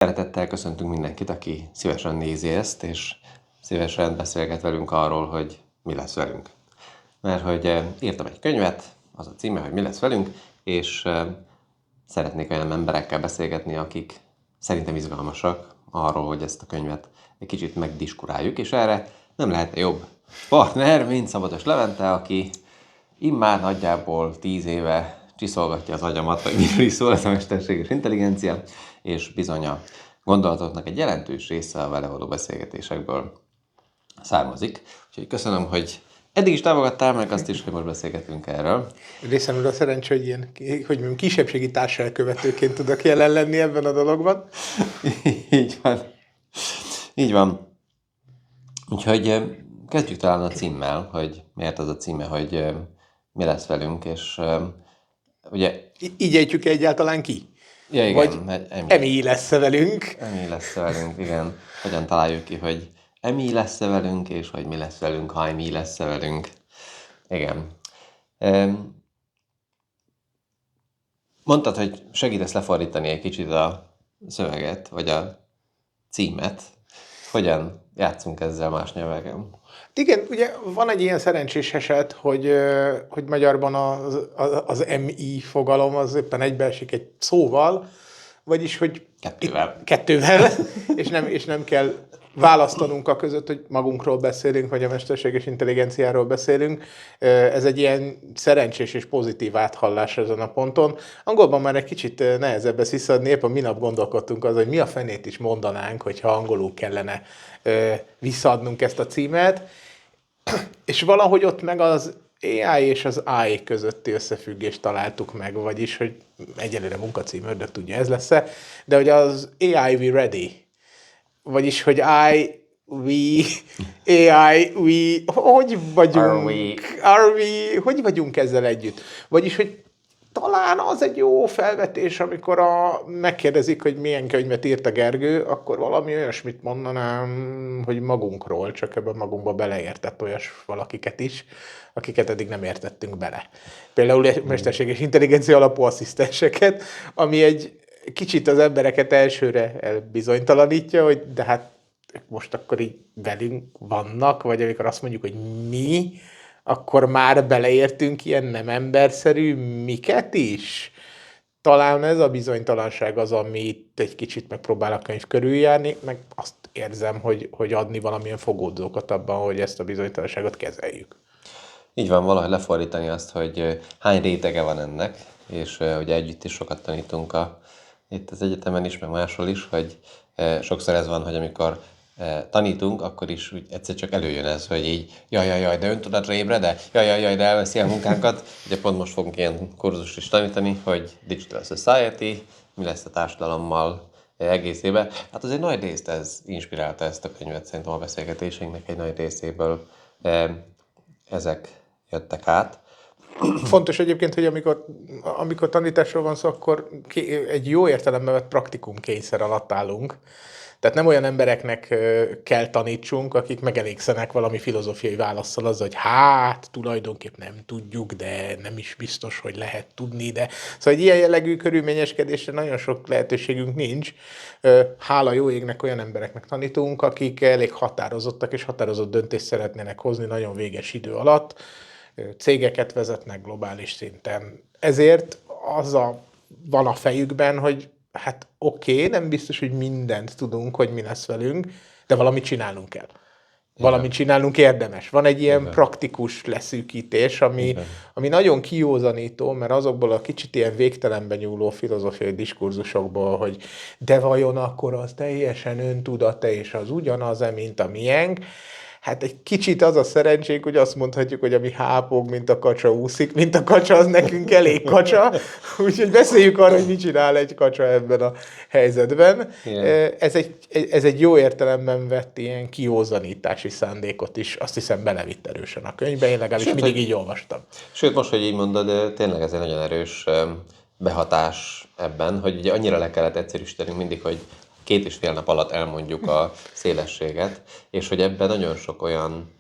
Szeretettel köszöntünk mindenkit, aki szívesen nézi ezt, és szívesen beszélget velünk arról, hogy mi lesz velünk. Mert hogy írtam egy könyvet, az a címe, hogy mi lesz velünk, és szeretnék olyan emberekkel beszélgetni, akik szerintem izgalmasak arról, hogy ezt a könyvet egy kicsit megdiskuráljuk, és erre nem lehet jobb partner, mint Szabados Levente, aki immár nagyjából 10 éve csiszolgatja az agyamat, hogy miről is szól ez a mesterséges intelligencia, és bizony a gondolatoknak egy jelentős része a vele való beszélgetésekből származik. Úgyhogy köszönöm, hogy eddig is támogattál, meg azt is, hogy most beszélgetünk erről. Részemről a szerencsé, hogy ilyen, hogy mondjam, kisebbségi társelkövetőként tudok jelen lenni ebben a dologban. Így van. Így van. Úgyhogy kezdjük talán a címmel, hogy miért az a címe, hogy mi lesz velünk, és ugye... Így ejtjük egyáltalán ki? Ja, igen. Vagy Emi lesz velünk. Emi lesz velünk, igen. Hogyan találjuk ki, hogy Emi lesz velünk, és hogy mi lesz velünk, ha Emi lesz velünk. Igen. Mondtad, hogy segítesz lefordítani egy kicsit a szöveget, vagy a címet. Hogyan játszunk ezzel más nyelveken? Igen, ugye van egy ilyen szerencsés eset, hogy magyarban az MI fogalom az éppen egybeesik egy szóval, vagyis, hogy kettővel és nem kell választanunk a között, hogy magunkról beszélünk, vagy a mesterséges intelligenciáról beszélünk. Ez egy ilyen szerencsés és pozitív áthallás ezen a ponton. Angolban már egy kicsit nehezebb ezt visszaadni, épp a minap gondolkodtunk az, hogy mi a fenét is mondanánk, hogyha angolul kellene visszaadnunk ezt a címet. És valahogy ott meg az AI és az AI közötti összefüggést találtuk meg, vagyis, hogy egyelőre munkacím, ördög tudja, ez lesz-e, de hogy az AI we ready, vagyis, hogy AI, hogy vagyunk, hogy vagyunk ezzel együtt? Vagyis, hogy talán az egy jó felvetés, amikor megkérdezik, hogy milyen könyvet írt a Gergő, akkor valami olyasmit mondanám, hogy magunkról, csak ebben magunkba beleértett olyas valakiket is, akiket eddig nem értettünk bele. Például mesterséges intelligencia alapú asszisztenseket, ami egy kicsit az embereket elsőre elbizonytalanítja, hogy de hát most akkor így velünk vannak, vagy amikor azt mondjuk, hogy mi, akkor már beleértünk ilyen nem emberszerű miket is. Talán ez a bizonytalanság az, amit egy kicsit megpróbál a könyv körüljárni, meg azt érzem, hogy adni valamilyen fogódzókat abban, hogy ezt a bizonytalanságot kezeljük. Így van, valahogy lefordítani azt, hogy hány rétege van ennek, és ugye együtt is sokat tanítunk itt az egyetemen is, meg máshol is, hogy sokszor ez van, hogy amikor tanítunk, akkor is úgy egyszer csak előjön ez, hogy így jaj, de öntudatra ébred, jaj, de elveszi a munkánkat. Ugye pont most fogunk ilyen kurzust is tanítani, hogy Digital Society, mi lesz a társadalommal egészében. Hát azért nagy részt ez inspirálta ezt a könyvet, szerintem a beszélgetéseinknek egy nagy részéből ezek jöttek át. Fontos egyébként, hogy amikor tanításról van szó, akkor egy jó értelemben vett praktikum kényszer alatt állunk. Tehát nem olyan embereknek kell tanítsunk, akik megelégszenek valami filozófiai válasszal az, hogy hát tulajdonképp nem tudjuk, de nem is biztos, hogy lehet tudni, de szóval egy ilyen jellegű körülményeskedésre nagyon sok lehetőségünk nincs. Hála jó égnek olyan embereknek tanítunk, akik elég határozottak és határozott döntést szeretnének hozni nagyon véges idő alatt. Cégeket vezetnek globális szinten. Ezért van a fejükben, hogy hát oké, nem biztos, hogy mindent tudunk, hogy mi lesz velünk, de valamit csinálnunk kell. Valamit csinálnunk érdemes. Van egy ilyen praktikus leszűkítés, ami nagyon kiózanító, mert azokból a kicsit ilyen végtelenben nyúló filozófiai diskurzusokból, hogy de vajon akkor az teljesen öntudata, és az ugyanaz-e, mint a miénk. Hát egy kicsit az a szerencsénk, hogy azt mondhatjuk, hogy ami hápog, mint a kacsa, úszik, mint a kacsa, az nekünk elég kacsa. Úgyhogy beszéljük arra, hogy mit csinál egy kacsa ebben a helyzetben. Ez egy jó értelemben vett ilyen kiózanítási szándékot is, azt hiszem belevitt erősen a könyvbe. Én legalábbis mindig így olvastam. Sőt, most, hogy így mondod, tényleg ez egy nagyon erős behatás ebben, hogy ugye annyira le kellett egyszerűsítenünk mindig, hogy 2,5 nap alatt elmondjuk a szélességet, és hogy ebben nagyon sok olyan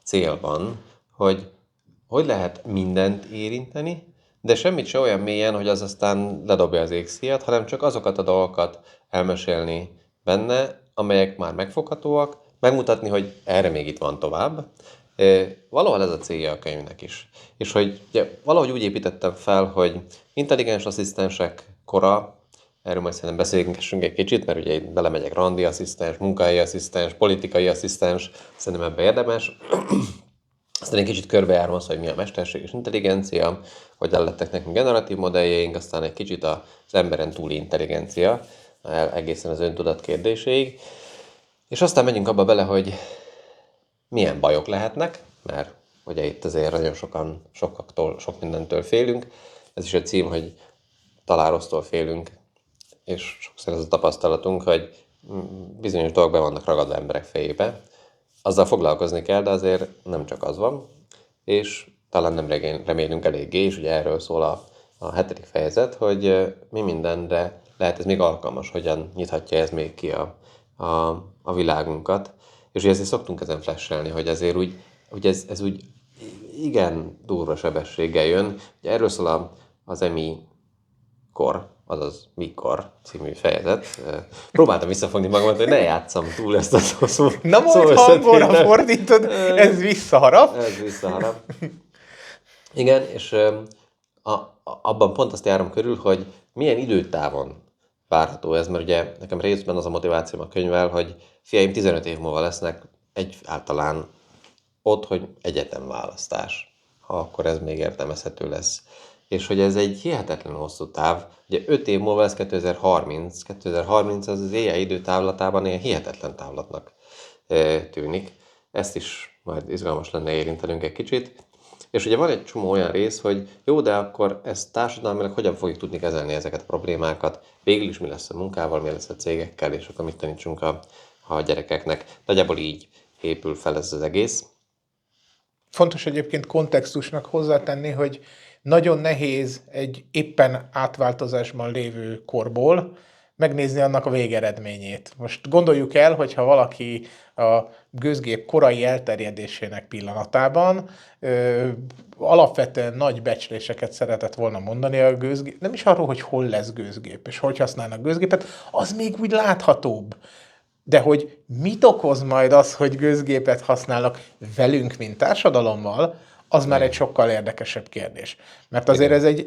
cél van, hogy lehet mindent érinteni, de semmit se olyan mélyen, hogy az aztán ledobja az égszíjat, hanem csak azokat a dolgokat elmesélni benne, amelyek már megfoghatóak, megmutatni, hogy erre még itt van tovább. Valahol ez a célja a könyvnek is. És hogy ugye, valahogy úgy építettem fel, hogy intelligens asszisztensek kora, erről majd szerintem beszélgessünk egy kicsit, mert ugye itt belemegyek randi asszisztens, munkahelyi asszisztens, politikai asszisztens, szerintem ebbe érdemes. Aztán egy kicsit körbejárom azt, hogy mi a mesterséges intelligencia, hogyan lettek nekünk generatív modelljeink, aztán egy kicsit az emberen túli intelligencia, egészen az öntudat kérdéséig. És aztán megyünk abba bele, hogy milyen bajok lehetnek, mert ugye itt azért nagyon sokaktól, sok mindentől félünk. Ez is egy cím, hogy talárosztól félünk, és sokszor ez a tapasztalatunk, hogy bizonyos dolgok be vannak ragadva emberek fejébe. Azzal foglalkozni kell, de azért nem csak az van, és talán nem remélünk eléggé, és ugye erről szól a 7. fejezet, hogy mi mindenre lehet ez még alkalmas, hogyan nyithatja ez még ki a világunkat. És ugye ezért szoktunk ezen flashelni, hogy azért úgy ez úgy igen durva sebességgel jön. Ugye erről szól az EMI kor, azaz mikor című fejezet. Próbáltam visszafogni magamat, hogy ne játsszam túl ezt a szót. Na majd hangolra fordítod, ez visszaharap. Ez visszaharap. Igen, és abban pont azt járom körül, hogy milyen időtávon várható ez, mert ugye nekem részben az a motivációm a könyvvel, hogy fiaim 15 év múlva lesznek egyáltalán ott, hogy egyetemválasztás, ha akkor ez még értelmezhető lesz. És hogy ez egy hihetetlen hosszú táv. Ugye 5 év múlva lesz 2030. 2030 az AI időtávlatában ilyen hihetetlen távlatnak tűnik. Ezt is majd izgalmas lenne érintenünk egy kicsit. És ugye van egy csomó olyan rész, hogy jó, de akkor ezt társadalmilag hogyan fogjuk tudni kezelni ezeket a problémákat, végül is mi lesz a munkával, mi lesz a cégekkel, és akkor mit tanítsunk a gyerekeknek. Nagyjából így épül fel ez az egész. Fontos egyébként kontextusnak hozzátenni, hogy nagyon nehéz egy éppen átváltozásban lévő korból megnézni annak a végeredményét. Most gondoljuk el, hogyha valaki a gőzgép korai elterjedésének pillanatában alapvetően nagy becsléseket szeretett volna mondani a gőzgép, nem is arról, hogy hol lesz gőzgép, és hogy használnak gőzgépet, az még úgy láthatóbb. De hogy mit okoz majd az, hogy gőzgépet használnak velünk, mint társadalommal, az már egy sokkal érdekesebb kérdés. Mert azért ez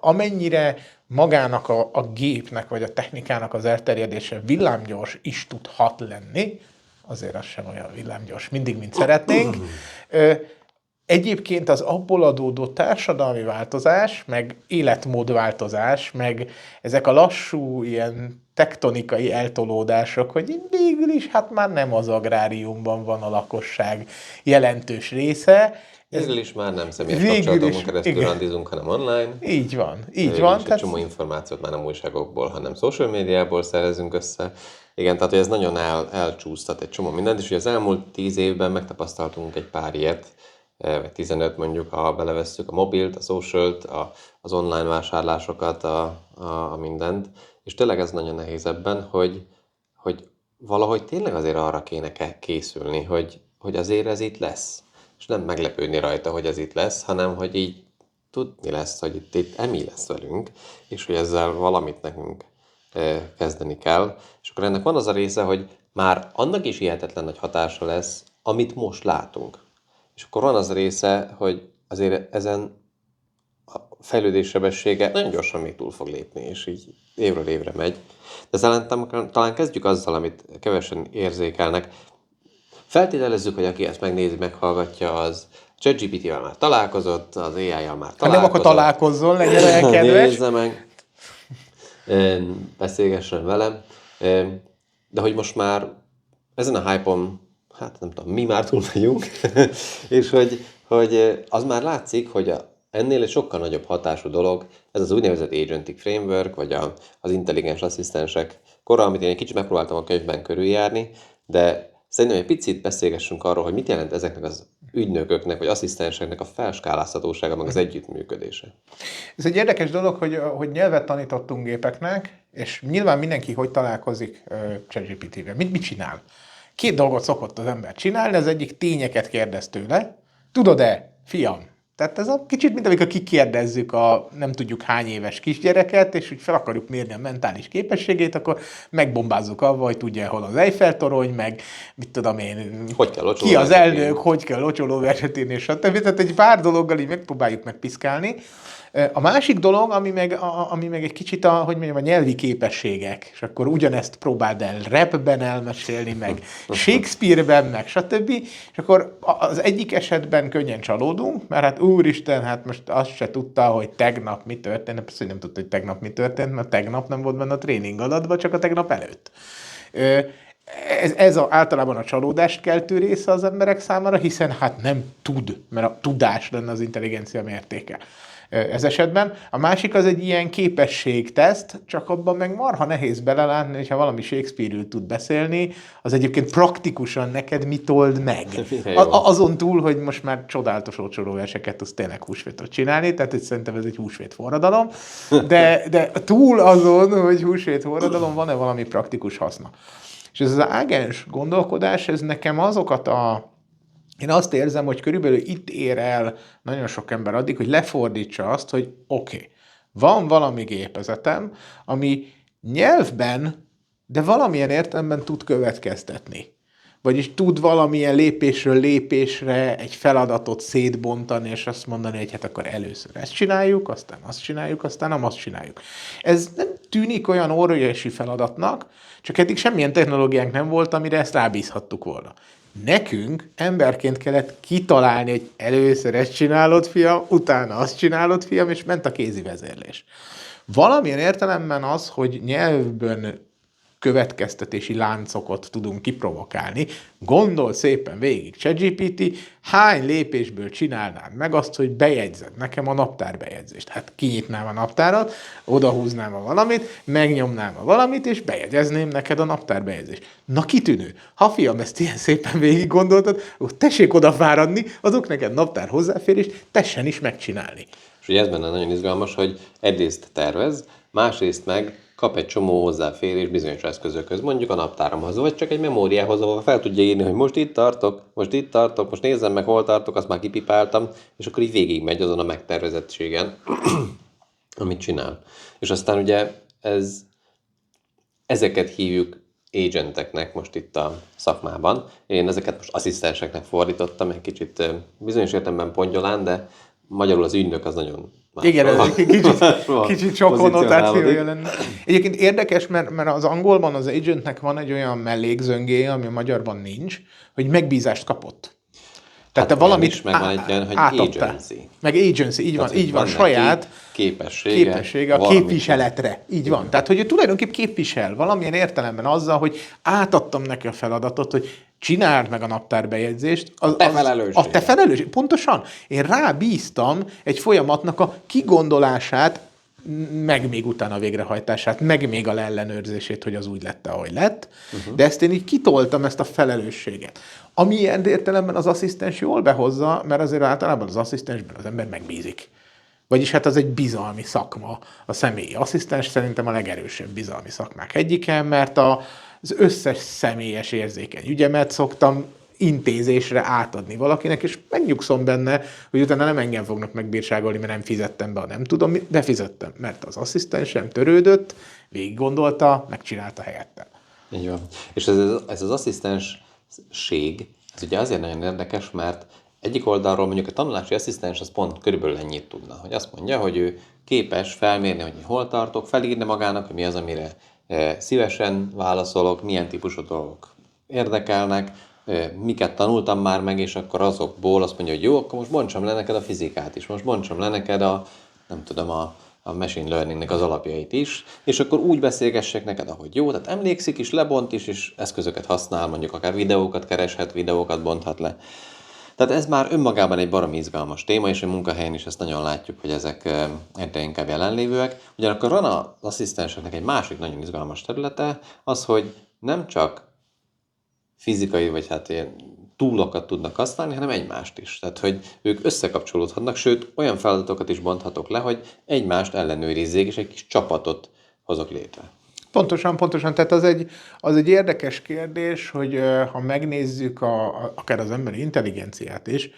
amennyire magának a gépnek, vagy a technikának az elterjedése villámgyors is tudhat lenni, azért az sem olyan villámgyors mindig, mint szeretnénk. Egyébként az abból adódó társadalmi változás, meg életmódváltozás, meg ezek a lassú ilyen tektonikai eltolódások, hogy végül is hát már nem az agráriumban van a lakosság jelentős része. Végül is már nem személyes kapcsolatokon keresztül randizunk, hanem online. Így van. Tehát... egy csomó információt már nem újságokból, hanem social médiából szerezünk össze. Igen, tehát hogy ez nagyon elcsúsztat egy csomó mindent, és hogy az elmúlt 10 évben megtapasztaltunk egy pár ilyet, vagy 15 mondjuk, ha belevesszük a mobilt, a socialt, az online vásárlásokat, a mindent. És tényleg ez nagyon nehéz ebben, hogy valahogy tényleg azért arra kéne készülni, hogy azért ez itt lesz. És nem meglepődni rajta, hogy ez itt lesz, hanem hogy így tudni lesz, hogy itt EMI lesz velünk, és hogy ezzel valamit nekünk kezdeni kell. És akkor ennek van az a része, hogy már annak is hihetetlen nagy hatása lesz, amit most látunk. És akkor van az a része, hogy azért ezen a fejlődés sebessége nagyon gyorsan még túl fog lépni, és így évről évre megy. De talán kezdjük azzal, amit kevesen érzékelnek. Feltételezzük, hogy aki ezt megnézi, meghallgatja, az ChatGPT-vel már találkozott, az AI-jal már találkozott. Ha nem, akkor találkozzon, legyen olyan kedves. Nézze meg, beszélgessen velem. De hogy most már ezen a hype-on, hát nem tudom, mi már túl vagyunk, és hogy az már látszik, hogy ennél egy sokkal nagyobb hatású dolog, ez az úgynevezett agentic framework, vagy az intelligens asszisztensek kora, amit én egy kicsit megpróbáltam a könyvben körüljárni, de szerintem egy picit beszélgessünk arról, hogy mit jelent ezeknek az ügynököknek, vagy asszisztenseknek a felskálázhatósága, meg az együttműködése. Ez egy érdekes dolog, hogy nyelvet tanítottunk gépeknek, és nyilván mindenki hogy találkozik ChatGPT-vel. Mit csinál? 2 dolgot szokott az ember csinálni, az egyik tényeket kérdez tőle. Tudod-e, fiam, Tehát ez a kicsit, mint amikor kikérdezzük a nem tudjuk hány éves kisgyereket, és úgy fel akarjuk mérni a mentális képességét, akkor megbombázzuk avval, hogy tudja, hol az Eiffel-torony, meg mit tudom én, Hogy kell ki az locsolóverset írni. elnök, hogy kell locsolóverset írni, stb. Tehát egy pár dologgal így megpróbáljuk megpiszkálni. A másik dolog, ami meg egy kicsit hogy mondjam, a nyelvi képességek, és akkor ugyanezt próbáld el rapben elmesélni, meg Shakespeare-ben, meg stb. És akkor az egyik esetben könnyen csalódunk, mert hát úristen, hát most azt se tudta, hogy tegnap mi történt, persze, hogy nem tudta, hogy tegnap mi történt, mert tegnap nem volt benne a tréning adatban, csak a tegnap előtt. Ez általában a csalódást keltő része az emberek számára, hiszen hát nem tud, mert a tudás lenne az intelligencia mértéke ez esetben. A másik az egy ilyen képességteszt, csak abban meg marha nehéz belelátni, hogyha valami Shakespeare-ül tud beszélni, az egyébként praktikusan neked mit old meg. Azon túl, hogy most már csodálatos locsolóverseket tudsz tényleg húsvétot csinálni, tehát hogy szerintem ez egy húsvét forradalom, de túl azon, hogy húsvét forradalom, van-e valami praktikus haszna. És ez az ágens gondolkodás, ez nekem én azt érzem, hogy körülbelül itt ér el nagyon sok ember addig, hogy lefordítsa azt, hogy oké, van valami gépezetem, ami nyelvben, de valamilyen értelemben tud következtetni. Vagyis tud valamilyen lépésről lépésre egy feladatot szétbontani, és azt mondani, hogy hát akkor először ezt csináljuk, aztán azt csináljuk, aztán nem azt csináljuk. Ez nem tűnik olyan óriási feladatnak, csak eddig semmilyen technológiánk nem volt, amire ezt rábízhattuk volna. Nekünk emberként kellett kitalálni, hogy először ezt csinálod, fiam, utána azt csinálod, fiam, és ment a kézi vezérlés. Valamilyen értelemben az, hogy nyelvben következtetési láncokat tudunk kiprovokálni. Gondol szépen végig, ChatGPT, hány lépésből csinálnád meg azt, hogy bejegyzed nekem a naptárbejegyzést? Hát kinyitnám a naptárat, odahúznám a valamit, megnyomnám a valamit, és bejegyezném neked a naptárbejegyzést. Na kitűnő. Ha fiam, ezt ilyen szépen végig gondoltad, tessék odafáradni, azok neked naptár hozzáférést, tessen is megcsinálni. És ugye ez benne nagyon izgalmas, hogy egyrészt tervez, másrészt meg kap egy csomó hozzáférés bizonyos eszközökhöz, mondjuk a naptáramhoz, vagy csak egy memóriához, ahol fel tudja írni, hogy most itt tartok, most nézzem meg, hol tartok, azt már kipipáltam, és akkor így végigmegy azon a megtervezettségen, amit csinál. És aztán ugye ezeket hívjuk agenteknek most itt a szakmában. Én ezeket most asszisztenseknek fordítottam, egy kicsit bizonyos értelemben pongyolán, de magyarul az ügynök az nagyon igen, ez kicsit sok konnotációja lenne. Egyébként érdekes, mert az angolban az agentnek van egy olyan mellékzöngéje, ami a magyarban nincs, hogy megbízást kapott. Tehát hát te valamit is meg van egy ilyen, hogy átadtál. agency. Meg agency, így van, saját képessége a képviseletre. Így van. Tehát, hogy ő tulajdonképp képvisel valamilyen értelemben azzal, hogy átadtam neki a feladatot, hogy csináld meg a naptárbejegyzést. A te felelősség. Pontosan. Én rábíztam egy folyamatnak a kigondolását, meg még utána a végrehajtását, meg még a leellenőrzését, hogy az úgy lett, ahogy lett. De ezt én így kitoltam, ezt a felelősséget. Ami ilyen értelemben az asszisztens jól behozza, mert azért általában az asszisztensben az ember megbízik. Vagyis hát az egy bizalmi szakma. A személyi asszisztens szerintem a legerősebb bizalmi szakmák egyike, mert az összes személyes érzékeny ügyemet szoktam intézésre átadni valakinek, és megnyugszom benne, hogy utána nem engem fognak megbírságolni, mert nem fizettem be, nem tudom, de fizettem, mert az asszisztensem törődött, végig gondolta, megcsinálta helyettem. Így van. És ez az asszisztensség, ez ugye azért nagyon érdekes, mert egyik oldalról mondjuk a tanulási asszisztens az pont körülbelül ennyit tudna, hogy azt mondja, hogy ő képes felmérni, hogy hol tartok, felírni magának, hogy mi az, amire szívesen válaszolok, milyen típusú dolgok érdekelnek, miket tanultam már meg, és akkor azokból azt mondja, hogy jó, akkor most bontsam le neked a fizikát is, most bontsam le neked a machine learningnek az alapjait is, és akkor úgy beszélgessek neked, ahogy jó, tehát emlékszik is, lebont is, és eszközöket használ, mondjuk akár videókat kereshet, videókat bonthat le. Tehát ez már önmagában egy baromi izgalmas téma, és a munkahelyen is ezt nagyon látjuk, hogy ezek egyre inkább jelenlévőek. Ugyanakkor van az asszisztenseknek egy másik nagyon izgalmas területe, az, hogy nem csak fizikai, vagy hát ilyen túlokat tudnak használni, hanem egymást is. Tehát, hogy ők összekapcsolódhatnak, sőt, olyan feladatokat is bonthatok le, hogy egymást ellenőrizzék, és egy kis csapatot hozok létre. Pontosan. Tehát az egy érdekes kérdés, hogy ha megnézzük akár az emberi intelligenciát is,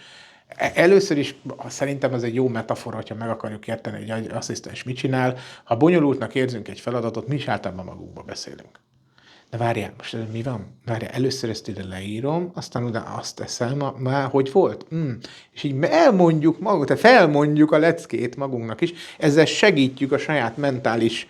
Először is szerintem ez egy jó metafora, hogyha meg akarjuk érteni, hogy egy asszisztens mit csinál. Ha bonyolultnak érzünk egy feladatot, mi is általában magunkba beszélünk. De várjál, most ez mi van? Várjál, először ezt ide leírom, aztán utána azt teszem, már hogy volt? És így elmondjuk magunk, tehát felmondjuk a leckét magunknak is, ezzel segítjük a saját mentális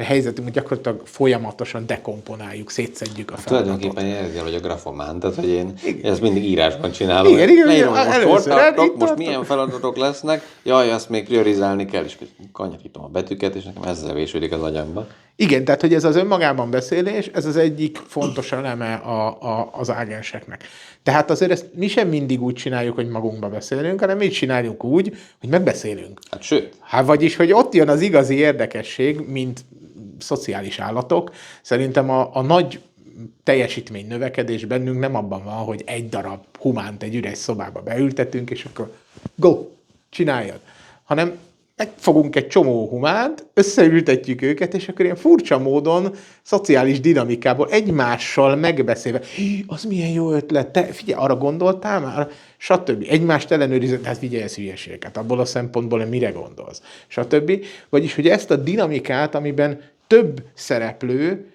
helyzetünket, gyakorlatilag folyamatosan dekomponáljuk, szétszedjük a feladatot. Tulajdonképpen érzi, hogy a grafomán, tehát hogy én ezt mindig írásban csinálom. Igen, leírom, hogy most hol tartok, itt most milyen feladatok lesznek, jaj, azt még priorizálni kell, és kanyarítom a betűket, és nekem ezzel vésődik az agyamba. Igen, tehát hogy ez az önmagában beszélés, ez az egyik fontos eleme az ágenseknek. Tehát azért ezt mi sem mindig úgy csináljuk, hogy magunkba beszélünk, hanem mi csináljuk úgy, hogy megbeszélünk. Hát sőt. Vagyis, hogy ott jön az igazi érdekesség, mint szociális állatok. Szerintem a nagy teljesítmény növekedés bennünk nem abban van, hogy egy darab humánt egy üres szobába beültetünk, és akkor go, csináljad. Hanem megfogunk egy csomó humánt, összeültetjük őket, és akkor ilyen furcsa módon, szociális dinamikából egymással megbeszélve, az milyen jó ötlet, te figyelj, arra gondoltál már? Stb. Egymást ellenőrizett, hát figyelj, ez hülyeséget, abból a szempontból mire gondolsz? Stb. Vagyis, hogy ezt a dinamikát, amiben több szereplő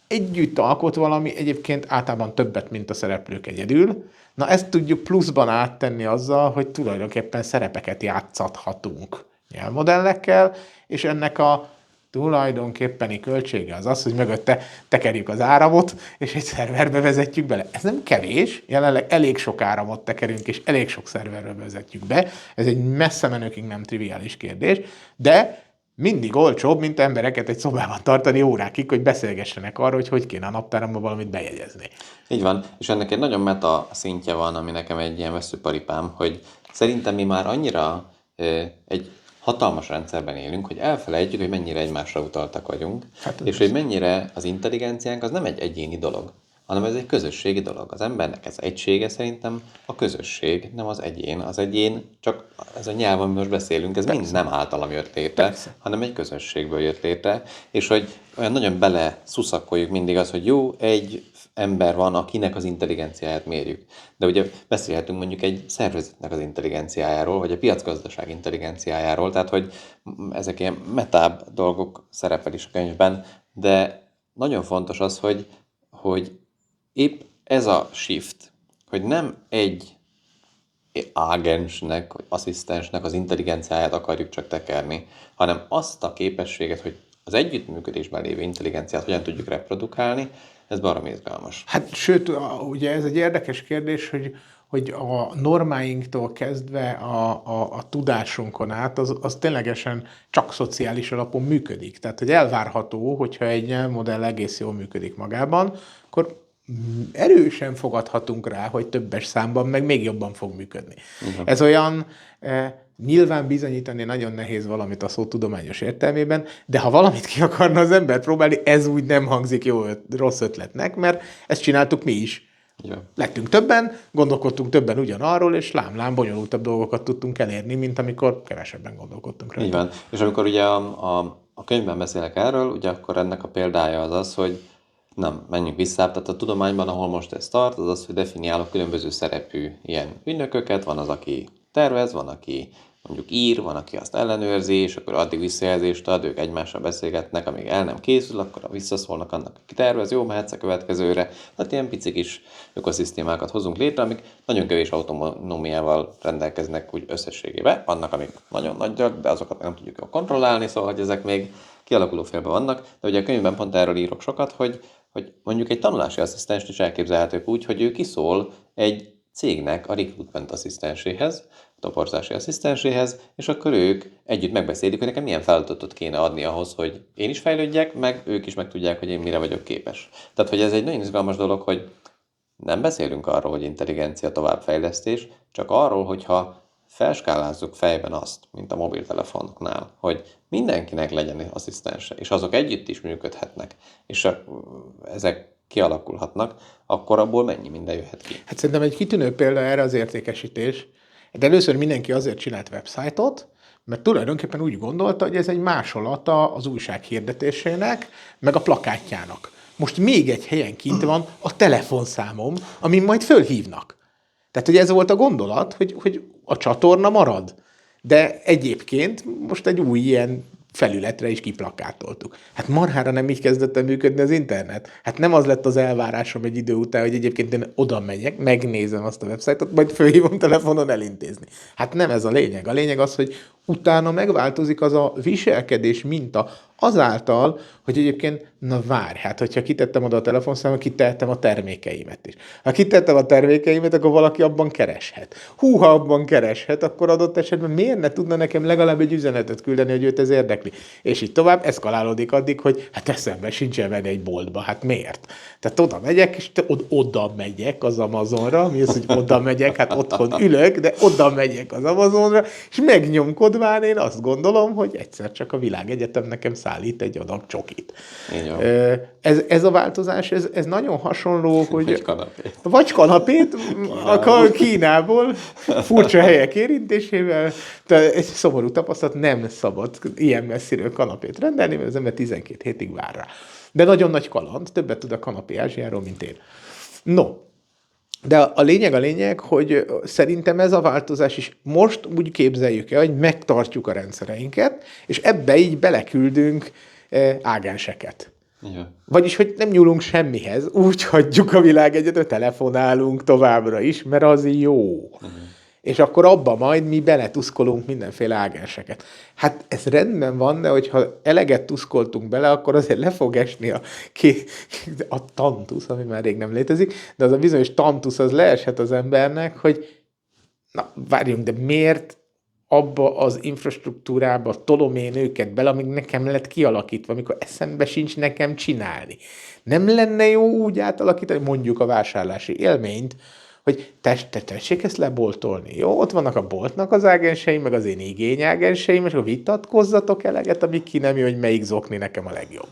együtt alkot valami, egyébként általában többet, mint a szereplők egyedül. Na ezt tudjuk pluszban áttenni azzal, hogy tulajdonképpen szerepeket játszathatunk nyelvmodellekkel, és ennek a tulajdonképpeni költsége az az, hogy mögötte tekerjük az áramot, és egy szerverbe vezetjük bele. Ez nem kevés, jelenleg elég sok áramot tekerünk, és elég sok szerverbe vezetjük be. Ez egy messze menőkig nem triviális kérdés, de mindig olcsóbb, mint embereket egy szobában tartani órákig, hogy beszélgessenek arról, hogy kéne a naptáramba valamit bejegyezni. Így van, és ennek egy nagyon meta szintje van, ami nekem egy ilyen veszőparipám, hogy szerintem mi már annyira egy hatalmas rendszerben élünk, hogy elfelejtjük, hogy mennyire egymásra utaltak vagyunk, és hogy mennyire az intelligenciánk az nem egy egyéni dolog, hanem ez egy közösségi dolog. Az embernek ez egysége szerintem a közösség, nem az egyén. Az egyén csak ez a nyelv, amiről most beszélünk, ez mind nem általam jött létre, hanem egy közösségből jött létre, és hogy olyan nagyon bele szuszakoljuk mindig az, hogy jó, egy ember van, akinek az intelligenciáját mérjük. De ugye beszélhetünk mondjuk egy szervezetnek az intelligenciájáról, vagy a piacgazdaság intelligenciájáról, tehát hogy ezek ilyen metább dolgok szerepel is a könyvben, de nagyon fontos az, hogy épp ez a shift, hogy nem egy ágensnek, vagy asszisztensnek az intelligenciáját akarjuk csak tekerni, hanem azt a képességet, hogy az együttműködésben lévő intelligenciát hogyan tudjuk reprodukálni, ez baromi izgalmas. Hát sőt, ugye ez egy érdekes kérdés, hogy a normáinktól kezdve a tudásunkon át, az ténylegesen csak szociális alapon működik. Tehát, hogy elvárható, hogyha egy nyelvmodell egész jól működik magában, akkor erősen fogadhatunk rá, hogy többes számban meg még jobban fog működni. Ez olyan... Nyilván bizonyítani nagyon nehéz valamit a szó tudományos értelmében, de ha valamit ki akarna az ember próbálni, ez úgy nem hangzik rossz ötletnek, mert ezt csináltuk mi is. Ja. Lettünk többen, gondolkodtunk többen ugyanarról, és lám-lám bonyolultabb dolgokat tudtunk elérni, mint amikor kevesebben gondolkodtunk rá. Így van. És amikor ugye a könyvben beszélek erről, ugye akkor ennek a példája az, hogy nem, menjünk vissza, tehát a tudományban, ahol most ez tart, az az, hogy definiálok különböző szerepű ilyen ügynököket, van az, aki tervez, van, aki mondjuk ír, van, aki azt ellenőrzi, és akkor addig visszajelzést ad, ők egymással beszélgetnek, amíg el nem készül, akkor visszaszólnak annak, aki tervez, jó, mehetsz a következőre. Tehát ilyen pici kis ökoszisztémákat hozunk létre, amik nagyon kevés autonómiával rendelkeznek úgy összességében. Vannak, amik nagyon nagyok, de azokat nem tudjuk jól kontrollálni, szóval hogy ezek még kialakuló félben vannak. De ugye a könyvben pont erről írok sokat, hogy mondjuk egy tanulási asszisztenst is elképzelhetők úgy, hogy ő kiszól egy cégnek a recruitment asszisztenséhez, a toborzási asszisztenséhez, és akkor ők együtt megbeszélik, hogy nekem milyen feladatot kéne adni ahhoz, hogy én is fejlődjek, meg ők is megtudják, hogy én mire vagyok képes. Tehát, hogy ez egy nagyon izgalmas dolog, hogy nem beszélünk arról, hogy intelligencia továbbfejlesztés, csak arról, hogyha felskálázzuk fejben azt, mint a mobiltelefonoknál, hogy mindenkinek legyen asszisztense, és azok együtt is működhetnek, és ezek kialakulhatnak, akkor abból mennyi minden jöhet ki? Hát szerintem egy kitűnő példa erre az értékesítés. De először mindenki azért csinált websájtot, mert tulajdonképpen úgy gondolta, hogy ez egy másolata az újság hirdetésének, meg a plakátjának. Most még egy helyen kint van a telefonszámom, amin majd fölhívnak. Tehát, hogy ez volt a gondolat, hogy a csatorna marad. De egyébként most egy új ilyen felületre is kiplakátoltuk. Hát marhára nem így kezdett el működni az internet. Hát nem az lett az elvárásom egy idő után, hogy egyébként én oda megyek, megnézem azt a websájtot, majd fölhívom telefonon elintézni. Hát nem ez a lényeg. A lényeg az, hogy utána megváltozik az a viselkedés minta azáltal, hogy egyébként, na várj, hát hogyha kitettem oda a telefonszámot, kitehettem a termékeimet is. Ha kitettem a termékeimet, akkor valaki abban kereshet. Hú, ha abban kereshet, akkor adott esetben miért ne tudna nekem legalább egy üzenetet küldeni, hogy őt ez érdekli. És így tovább eszkalálódik addig, hogy hát eszembe sincs elmenni egy boltba. Hát miért? Tehát oda megyek, és oda megyek az Amazonra, mi az, hogy oda megyek, hát otthon ülök, de oda megyek az Amazonra, és megnyomkodván én azt gondolom, hogy egyszer csak a világegyetem nekem szállít egy adag csokit. Ez a változás, ez nagyon hasonló, hogy... Vagy kanapét, a Kínából, furcsa helyek érintésével, de egy szomorú tapasztalat, nem szabad ilyen messziről kanapét rendelni, mert az ember 12 hétig vár rá. De nagyon nagy kaland, többet tud a kanapé Ázsiáról, mint én. No, de a lényeg, hogy szerintem ez a változás is most úgy képzeljük el, hogy megtartjuk a rendszereinket, és ebbe így beleküldünk ágenseket. Igen. Vagyis, hogy nem nyúlunk semmihez, úgy hagyjuk a világegyetet, telefonálunk továbbra is, mert az jó. És akkor abba majd mi beletuszkolunk mindenféle ágenseket. Hát ez rendben van, de hogyha eleget tuszkoltunk bele, akkor azért le fog esni a tantusz, ami már rég nem létezik, de az a bizonyos tantusz az leeshet az embernek, hogy na, várjunk, de miért abba az infrastruktúrába tolom én őket bele, amíg nekem lett kialakítva, amikor eszembe sincs nekem csinálni. Nem lenne jó úgy átalakítani, mondjuk a vásárlási élményt, hogy tessék ezt leboltolni. Jó, ott vannak a boltnak az ágenseim, meg az én igényágenseim, és akkor vitatkozzatok eleget, amíg ki nem jön, hogy melyik zokni nekem a legjobb.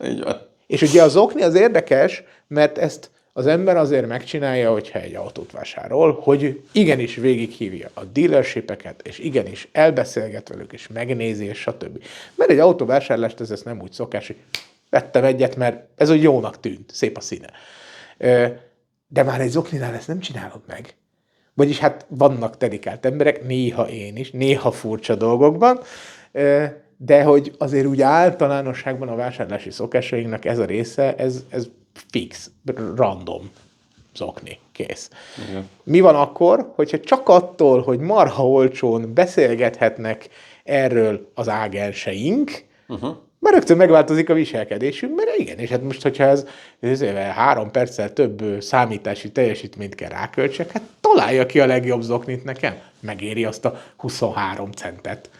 Így van. És ugye a zokni az érdekes, mert ezt az ember azért megcsinálja, hogyha egy autót vásárol, hogy igenis végighívja a dealershipeket, és igenis elbeszélget velük, és megnézi, és stb. Mert egy autóvásárlást ez nem úgy szokás, hogy vettem egyet, mert ez úgy jónak tűnt, szép a színe. De már egy zokninál ezt nem csinálod meg. Vagyis hát vannak dedikált emberek, néha én is, néha furcsa dolgokban, de hogy azért úgy általánosságban a vásárlási szokásainknak ez a része, ez fix, random zokni, kész. Igen. Mi van akkor, hogyha csak attól, hogy marha olcsón beszélgethetnek erről az ágenseink, már rögtön megváltozik a viselkedésünk, mert igen, és hát most, hogyha ez 3 perccel több számítási teljesítményt kell ráköltsek, hát találja ki a legjobb zoknit nekem. Megéri azt a 23 centet.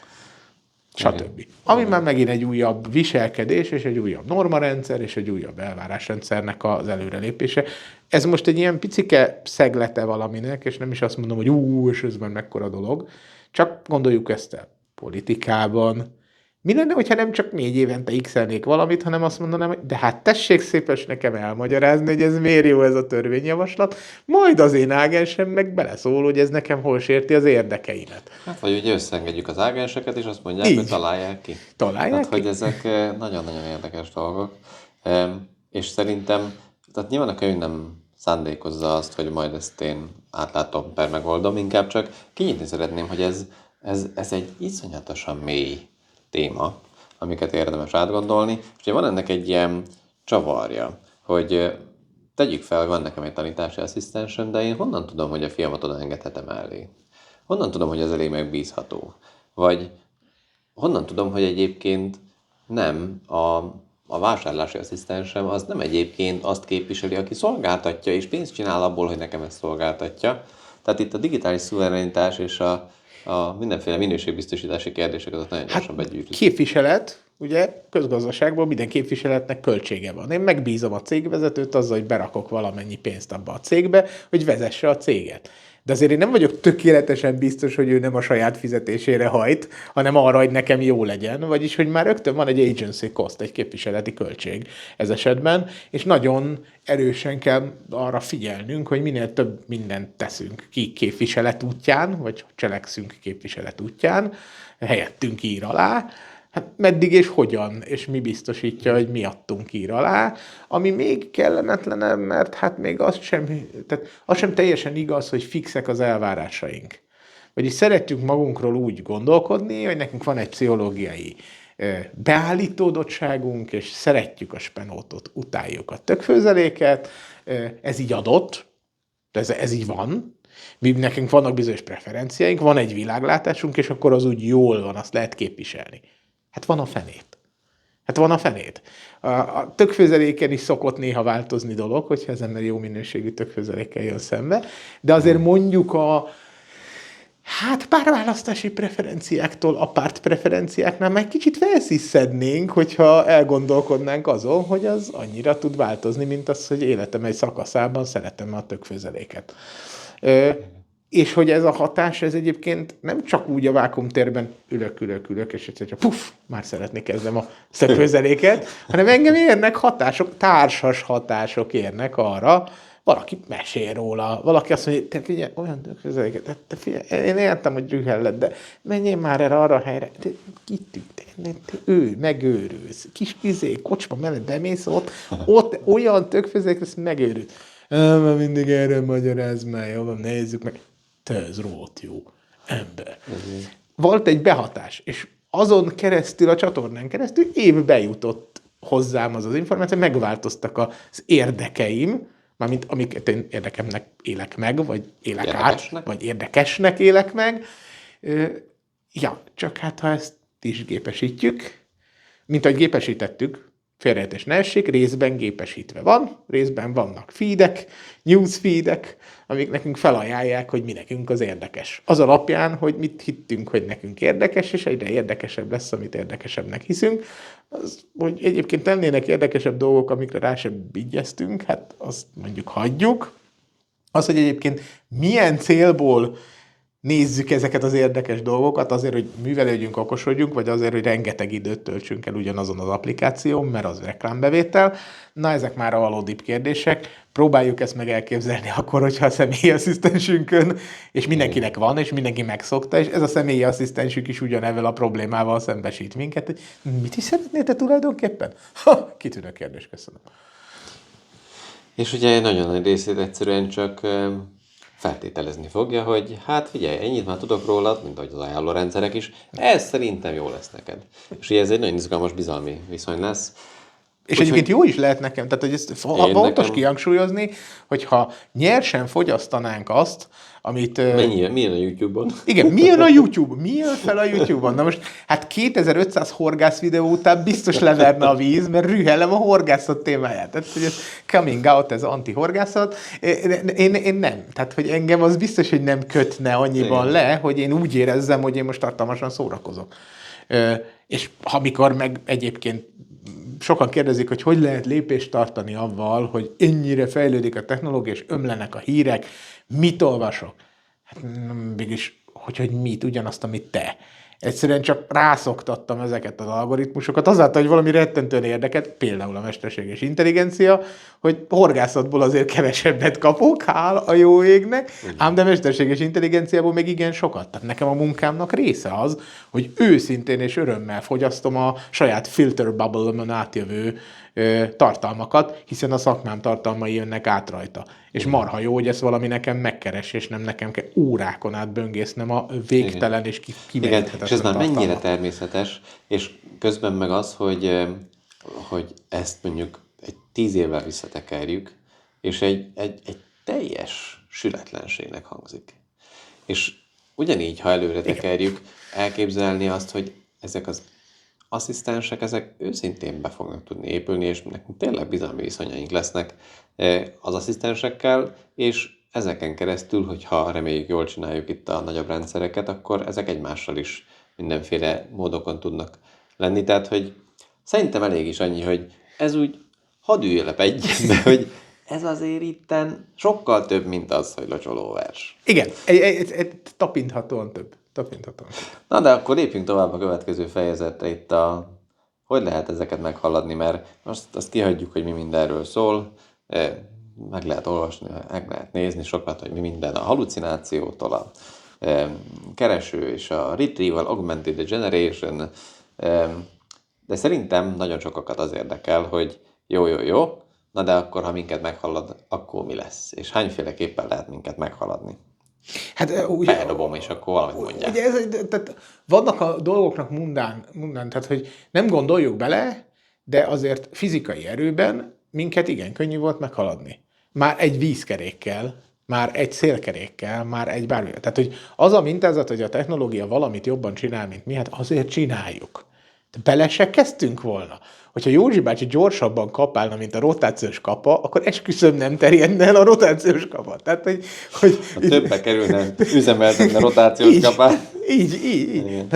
Stb. Ami már megint egy újabb viselkedés, és egy újabb normarendszer, és egy újabb elvárásrendszernek az előrelépése. Ez most egy ilyen picike szeglete valaminek, és nem is azt mondom, hogy és ez már mekkora dolog. Csak gondoljuk ezt el politikában. Mi lenne, hogyha nem csak 4 évente x-elnék valamit, hanem azt mondanám, hogy de hát tessék szépen nekem elmagyarázni, hogy ez miért jó ez a törvényjavaslat, majd az én ágensem meg beleszól, hogy ez nekem hol sérti az érdekeimet. Hát, vagy ugye összeengedjük az ágenseket, és azt mondják, Így. hogy találják ki. Találják tehát, ki? hogy ezek nagyon-nagyon érdekes dolgok. És szerintem, tehát nyilván a könyv nem szándékozza azt, hogy majd ezt én átlátom, per megoldom, inkább csak kinyitni szeretném, hogy ez egy iszonyatosan mély téma, amiket érdemes átgondolni. És ugye van ennek egy ilyen csavarja, hogy tegyük fel, hogy van nekem egy tanítási asszisztensem, de én honnan tudom, hogy a fiamat oda engedhetem elé? Honnan tudom, hogy ez elég megbízható? Vagy honnan tudom, hogy egyébként nem a vásárlási asszisztensem az nem egyébként azt képviseli, aki szolgáltatja, és pénzt csinál abból, hogy nekem ezt szolgáltatja. Tehát itt a digitális szuverenitás és a mindenféle minőségbiztosítási kérdések azok nagyon gyorsan begyűrűzik. Képviselet, ugye közgazdaságban minden képviseletnek költsége van. Én megbízom a cégvezetőt azzal, hogy berakok valamennyi pénzt abba a cégbe, hogy vezesse a céget. De azért én nem vagyok tökéletesen biztos, hogy ő nem a saját fizetésére hajt, hanem arra, hogy nekem jó legyen. Vagyis, hogy már rögtön van egy agency cost, egy képviseleti költség ez esetben, és nagyon erősen kell arra figyelnünk, hogy minél több mindent teszünk ki képviselet útján, vagy cselekszünk képviselet útján, helyettünk ír alá, Hát meddig és hogyan, és mi biztosítja, hogy miattunk ír alá, ami még kellemetlenebb, mert hát még tehát az sem teljesen igaz, hogy fixek az elvárásaink. Vagyis szeretjük magunkról úgy gondolkodni, hogy nekünk van egy pszichológiai beállítódottságunk, és szeretjük a spenótot, utáljuk a többfőzeléket, ez így adott, ez így van. Nekünk vannak bizonyos preferenciáink, van egy világlátásunk, és akkor az úgy jól van, azt lehet képviselni. Hát van a fenét. Hát van a fenét. A többfőzeléken is szokott néha változni dolog, hogyha az ember jó minőségű többfőzelékkel jön szembe, de azért mondjuk párválasztási preferenciáktól a pártpreferenciáknál már egy kicsit felsziszednénk, hogyha elgondolkodnánk azon, hogy az annyira tud változni, mint az, hogy életem egy szakaszában szeretem a többfőzeléket. És hogy ez a hatás, ez egyébként nem csak úgy a vákuumtérben ülök, és egyszer csak már szeretni kezdem a többfőzeléket, hanem engem érnek hatások, társas hatások érnek arra, valaki mesél róla, valaki azt mondja, te figyelj, olyan többfőzeléket, te figyelj, én értem, hogy rühelled, de menjél már erre arra a helyre, te megőrülsz, kis kocsma mellett bemész ott olyan többfőzelék, ezt megőrülsz. Már mindig erre magyaráz már, jó, nézzük meg. Te ez rohadt jó ember. Volt egy behatás, és azon keresztül, a csatornán keresztül évbe jutott hozzám az információ, megváltoztak az érdekeim, mármint amiket én érdekemnek élek meg, vagy élek át, vagy érdekesnek élek meg. Csak hát ha ezt is gépesítjük, mint ahogy gépesítettük, félreértés ne essék, részben gépesítve van, részben vannak feedek, newsfeedek, amik nekünk felajánlják, hogy mi nekünk az érdekes. Az alapján, hogy mit hittünk, hogy nekünk érdekes, és egyre érdekesebb lesz, amit érdekesebbnek hiszünk. Az, hogy egyébként lennének érdekesebb dolgok, amikre rá sem vigyeztünk, hát azt mondjuk hagyjuk. Az, hogy egyébként milyen célból nézzük ezeket az érdekes dolgokat, azért, hogy művelődjünk, okosodjunk, vagy azért, hogy rengeteg időt töltsünk el ugyanazon az applikáción, mert az reklámbevétel. Na, ezek már a valódibb kérdések. Próbáljuk ezt meg elképzelni akkor, hogyha a személyi asszisztensünkön, és mindenkinek van, és mindenki megszokta, és ez a személyi asszisztensünk is ugyanezzel a problémával szembesít minket, hogy mit is szeretnél te tulajdonképpen? Kitűnő kérdés, köszönöm. És ugye nagyon nagy részét egyszerűen csak feltételezni fogja, hogy hát figyelj, ennyit már tudok rólad, mint ahogy az ajánlórendszerek is, ez szerintem jó lesz neked. És ugye ez egy nagyon izgalmas bizalmi viszony lesz. És egyébként jó is lehet nekem, tehát hogy ezt fontos kihangsúlyozni, hogyha nyersen fogyasztanánk azt, amit... Milyen a YouTube-on? Igen, milyen a YouTube? Milyen fel a YouTube-on? Na most, hát 2500 horgász videó után biztos leverne a víz, mert rühellem a horgászat témáját. Tehát, hogy ez coming out, ez anti-horgászat. Én nem. Tehát, hogy engem az biztos, hogy nem kötne annyiban le, hogy én úgy érezzem, hogy én most tartalmasan szórakozok. És amikor meg egyébként sokan kérdezik, hogy lehet lépést tartani avval, hogy ennyire fejlődik a technológia, és ömlenek a hírek, mit olvasok? Hát mégis, hogy mit, ugyanazt, amit te. Egyszerűen csak rászoktattam ezeket az algoritmusokat, azáltal, hogy valami rettentően érdeket, például a mesterséges intelligencia, hogy horgászatból azért kevesebbet kapok, hál a jó égnek, ám de mesterséges intelligenciából még igen sokat. Tehát nekem a munkámnak része az, hogy őszintén és örömmel fogyasztom a saját filter bubble-on átjövő tartalmakat, hiszen a szakmám tartalmai jönnek át rajta. És marha jó, hogy ezt valami nekem megkeres, és nem nekem kell órákon át böngésznem a végtelen és kivehetetlen. És ez már mennyire természetes, és közben meg az, hogy ezt mondjuk egy 10 évvel visszatekerjük, és egy teljes sületlenségnek hangzik. És ugyanígy, ha előre tekerjük, elképzelni azt, hogy ezek az asszisztensek, ezek őszintén be fognak tudni épülni, és nekünk tényleg bizalmi viszonyaink lesznek az asszisztensekkel, és ezeken keresztül, hogyha reméljük jól csináljuk itt a nagyobb rendszereket, akkor ezek egymással is mindenféle módokon tudnak lenni. Tehát, hogy szerintem elég is annyi, hogy ez úgy hadd üljölep egybe, hogy ez azért itten sokkal több, mint az, hogy locsolóvers. Igen, tapinthatóan több. Na, de akkor lépjünk tovább a következő fejezetre itt hogy lehet ezeket meghaladni, mert azt kihagyjuk, hogy mi mindenről szól, meg lehet olvasni, meg lehet nézni sokat, hogy mi minden a halucinációtól, a kereső és a retrieval augmented generation, De szerintem nagyon sokakat az érdekel, hogy jó, na de akkor, ha minket meghalad, akkor mi lesz? És hányféleképpen lehet minket meghaladni? Hát Feldobom, és akkor valamit mondják. ugye tehát vannak a dolgoknak mundán, tehát hogy nem gondoljuk bele, de azért fizikai erőben minket igen könnyű volt meghaladni. Már egy vízkerékkel, már egy szélkerékkel, már egy bármivel. Tehát, hogy az a mintázat, hogy a technológia valamit jobban csinál, mint mi, hát azért csináljuk. De bele se kezdtünk volna. Hogyha Józsi bácsi gyorsabban kapálna, mint a rotációs kapa, akkor esküszöm nem terjedne el a rotációs kapa. Tehát, hogy Ha többe kerülne üzemeltetni a rotációs kapát. Így.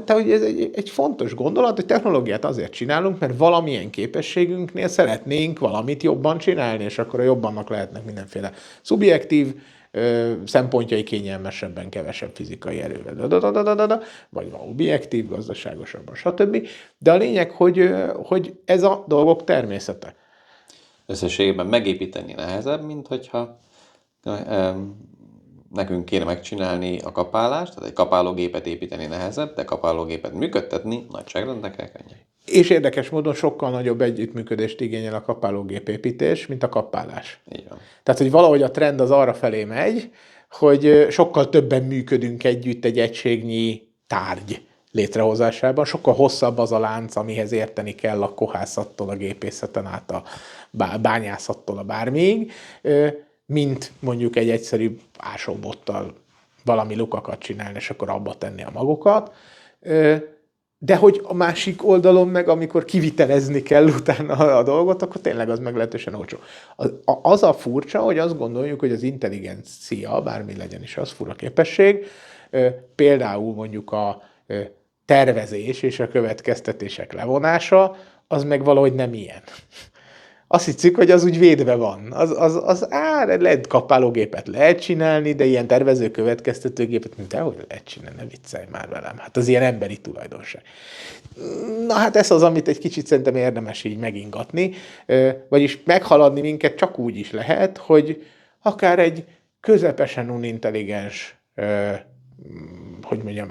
De hogy ez egy fontos gondolat, hogy technológiát azért csinálunk, mert valamilyen képességünknél szeretnénk valamit jobban csinálni, és akkor a jobbannak lehetnek mindenféle szubjektív szempontjai, kényelmesebben, kevesebb fizikai erővel, vagy objektív, gazdaságosabban, stb. De a lényeg, hogy ez a dolgok természete. Összességében megépíteni nehezebb, mint hogyha nekünk kéne megcsinálni a kapálást, tehát egy kapálógépet építeni nehezebb, de kapálógépet működtetni nagyságrendekkel könnyebb. És érdekes módon sokkal nagyobb együttműködést igényel a kapálógép építés, mint a kapálás. Így van. Tehát, hogy valahogy a trend az arra felé megy, hogy sokkal többen működünk együtt egy egységnyi tárgy létrehozásában, sokkal hosszabb az a lánc, amihez érteni kell a kohászattól, a gépészeten át a bányászattól a bármiig, mint mondjuk egy egyszerű ásóbottal valami lukakat csinálni, és akkor abba tenni a magokat. De hogy a másik oldalon meg, amikor kivitelezni kell utána a dolgot, akkor tényleg az meglehetősen olcsó. Az a furcsa, hogy azt gondoljuk, hogy az intelligencia, bármi legyen is az fura képesség, például mondjuk a tervezés és a következtetések levonása, az meg valahogy nem ilyen. Azt hiszük, hogy az úgy védve van. Lehet kapálógépet lehet csinálni, de ilyen tervező következtetőgépet, dehogy lehet csinálni, ne viccelj már velem. Hát az ilyen emberi tulajdonság. Na hát ez az, amit egy kicsit szerintem érdemes így megingatni, vagyis meghaladni minket csak úgy is lehet, hogy akár egy közepesen unintelligens, hogy mondjam,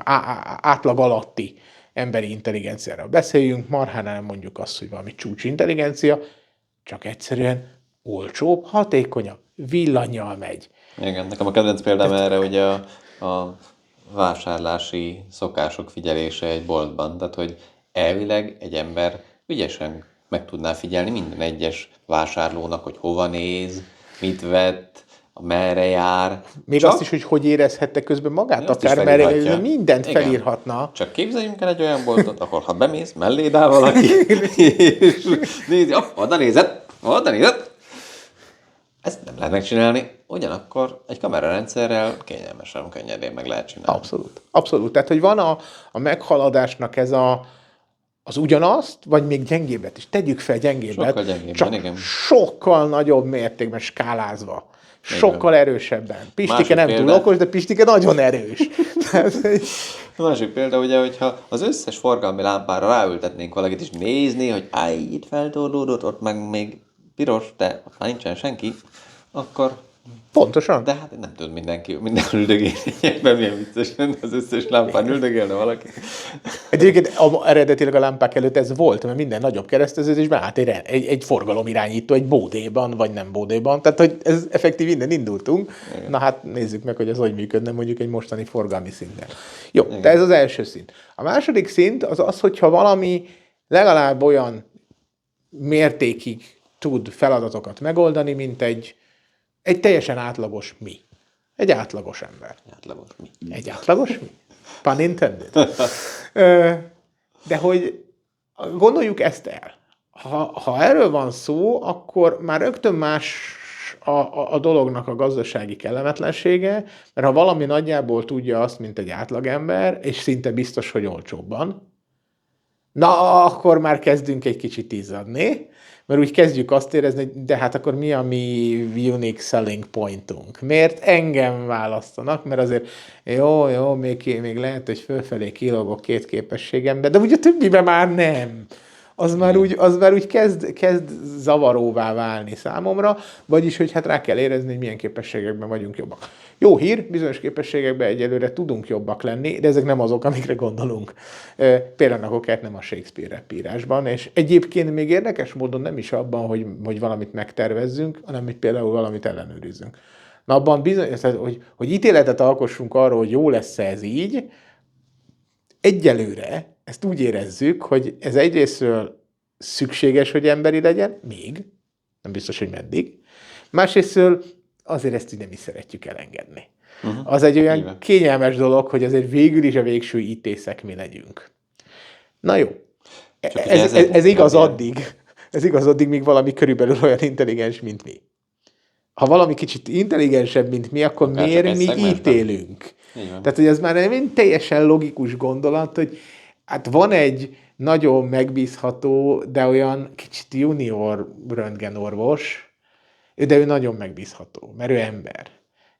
átlag alatti emberi intelligenciára beszéljünk, marhánál nem mondjuk azt, hogy valami csúcsintelligencia, csak egyszerűen olcsóbb, hatékonyabb, villannyal megy. Igen, nekem a kedvenc példám erre ugye a vásárlási szokások figyelése egy boltban. Tehát, hogy elvileg egy ember ügyesen meg tudná figyelni minden egyes vásárlónak, hogy hova néz, mit vett, merre jár. Még Csak azt is, hogy érezhette közben magát, azt is akár, felírhatja. mert mindent Igen. felírhatna. Csak képzeljünk el egy olyan boltot, akkor ha bemész, melléd áll valaki, és nézi, oda nézett. Ezt nem lehet megcsinálni, ugyanakkor egy kamerarendszerrel kényelmesen, könnyedén meg lehet csinálni. Abszolút. Tehát, hogy van a meghaladásnak ez az ugyanazt, vagy még gyengébbet is. Tegyük fel gyengébbet. Sokkal gyengébben, csak igen. sokkal nagyobb mértékben skálázva. Sokkal erősebben. Pistike Másik nem példa. túl okos, de Pistike nagyon erős. A másik példa ugye, hogyha az összes forgalmi lámpára ráültetnénk valakit is nézni, hogy itt feltorlódott, ott meg még piros, de ott már nincsen senki, akkor... Pontosan. De hát nem tud mindenki, minden üldögélni. Egyben milyen vicces lenne, az összes lámpán üldögélne valaki. Egyébként eredetileg a lámpák előtt ez volt, mert minden nagyobb kereszteződésben át egy forgalomirányító, egy bódéban, vagy nem bódéban. Tehát, hogy ez effektív innen indultunk. Igen. Na hát nézzük meg, hogy ez hogy működne mondjuk egy mostani forgalmi szinten. Jó, igen. De ez az első szint. A második szint az az, hogyha valami legalább olyan mértékig tud feladatokat megoldani, mint egy teljesen átlagos mi. Egy átlagos ember. Átlagos mi? Egy átlagos mi? Pun intended. De hogy gondoljuk ezt el. Ha erről van szó, akkor már rögtön más a dolognak a gazdasági kellemetlensége, mert ha valami nagyjából tudja azt, mint egy átlagember, és szinte biztos, hogy olcsóbban, na, akkor már kezdünk egy kicsit izzadni, mert úgy kezdjük azt érezni, hogy de hát akkor mi a mi unique selling pointunk? Miért engem választanak? Mert azért még lehet, hogy fölfelé kilógok két képességembe, de ugye többiben már nem. az már úgy kezd zavaróvá válni számomra, vagyis, hogy hát rá kell érezni, hogy milyen képességekben vagyunk jobbak. Jó hír, bizonyos képességekben egyelőre tudunk jobbak lenni, de ezek nem azok, amikre gondolunk. Például a kokert nem a Shakespeare repírásban, és egyébként még érdekes módon nem is abban, hogy valamit megtervezzünk, hanem hogy például valamit ellenőrizzünk. Na abban bizony, hogy ítéletet alkossunk arról, hogy jó lesz ez így, egyelőre ezt úgy érezzük, hogy ez egyrésztről szükséges, hogy emberi legyen, még, nem biztos, hogy meddig. Másrésztről azért ezt így nem is szeretjük elengedni. Az egy olyan kényelmes dolog, hogy azért végül is a végső ítészek mi legyünk. Na jó, ez igaz addig. Ez igaz addig, míg valami körülbelül olyan intelligens, mint mi. Ha valami kicsit intelligensebb, mint mi, akkor miért mi ítélünk? Tehát, hogy ez már nem teljesen logikus gondolat, hogy hát van egy nagyon megbízható, de olyan kicsit junior röntgenorvos, de ő nagyon megbízható, mert ő ember.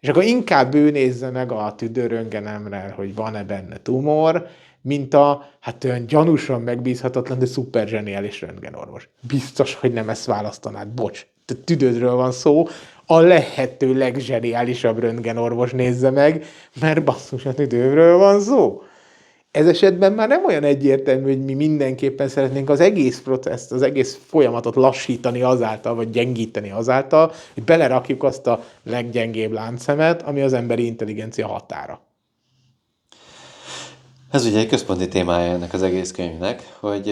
És akkor inkább ő nézze meg a tüdőröntgenemre, hogy van-e benne tumor, mint hát olyan gyanúsan megbízhatatlan, de szuper zseniális röntgenorvos. Biztos, hogy nem ezt választanád, bocs. Tüdődről van szó, a lehető legzseniálisabb röntgenorvos nézze meg, mert basszus, a tüdőről van szó. Ez esetben már nem olyan egyértelmű, hogy mi mindenképpen szeretnénk az egész processzt, az egész folyamatot lassítani azáltal, vagy gyengíteni azáltal, hogy belerakjuk azt a leggyengébb láncszemet, ami az emberi intelligencia határa. Ez ugye egy központi témája ennek az egész könyvnek, hogy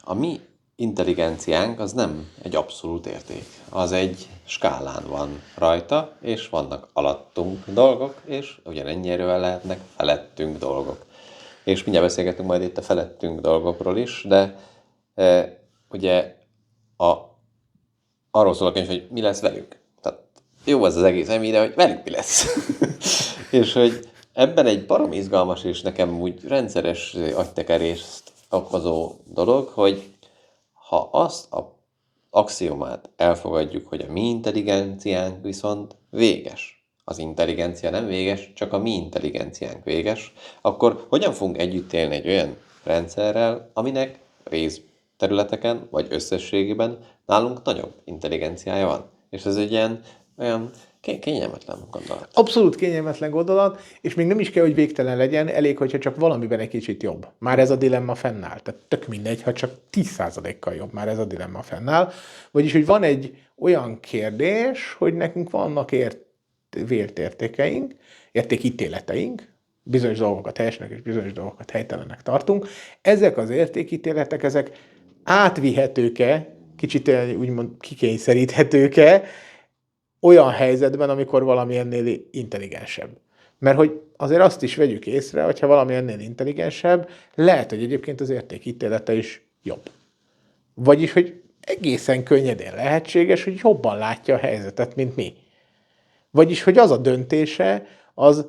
a mi intelligenciánk az nem egy abszolút érték. Az egy skálán van rajta, és vannak alattunk dolgok, és ugyanennyi erővel lehetnek felettünk dolgok. És mindjárt beszélgetünk majd itt a felettünk dolgokról is, de ugye arról szól a könyv, hogy mi lesz velünk. Tehát jó az egész emi, de hogy velünk mi lesz. És hogy ebben egy barom izgalmas és nekem úgy rendszeres agytekerést okozó dolog, hogy ha azt a axiomát elfogadjuk, hogy a mi intelligenciánk viszont véges, az intelligencia nem véges, csak a mi intelligenciánk véges, akkor hogyan fogunk együtt élni egy olyan rendszerrel, aminek részterületeken vagy összességében nálunk nagyobb intelligenciája van. És ez egy olyan kényelmetlen gondolat. Abszolút kényelmetlen gondolat, és még nem is kell, hogy végtelen legyen, elég, hogyha csak valamiben egy kicsit jobb. Már ez a dilemma fennáll. Tehát tök mindegy, ha csak 10%-kal jobb, már ez a dilemma fennáll. Vagyis, hogy van egy olyan kérdés, hogy nekünk vannak vélt értékeink, értékítéleteink, bizonyos dolgokat helyesnek és bizonyos dolgokat helytelennek tartunk. Ezek az értékítéletek, ezek átvihetők-e, kicsit úgymond kikényszeríthetők-e olyan helyzetben, amikor valami ennél intelligensebb. Mert hogy azért azt is vegyük észre, hogyha valami ennél intelligensebb, lehet, hogy egyébként az értékítélete is jobb. Vagyis, hogy egészen könnyedén lehetséges, hogy jobban látja a helyzetet, mint mi. Vagyis, hogy az a döntése, az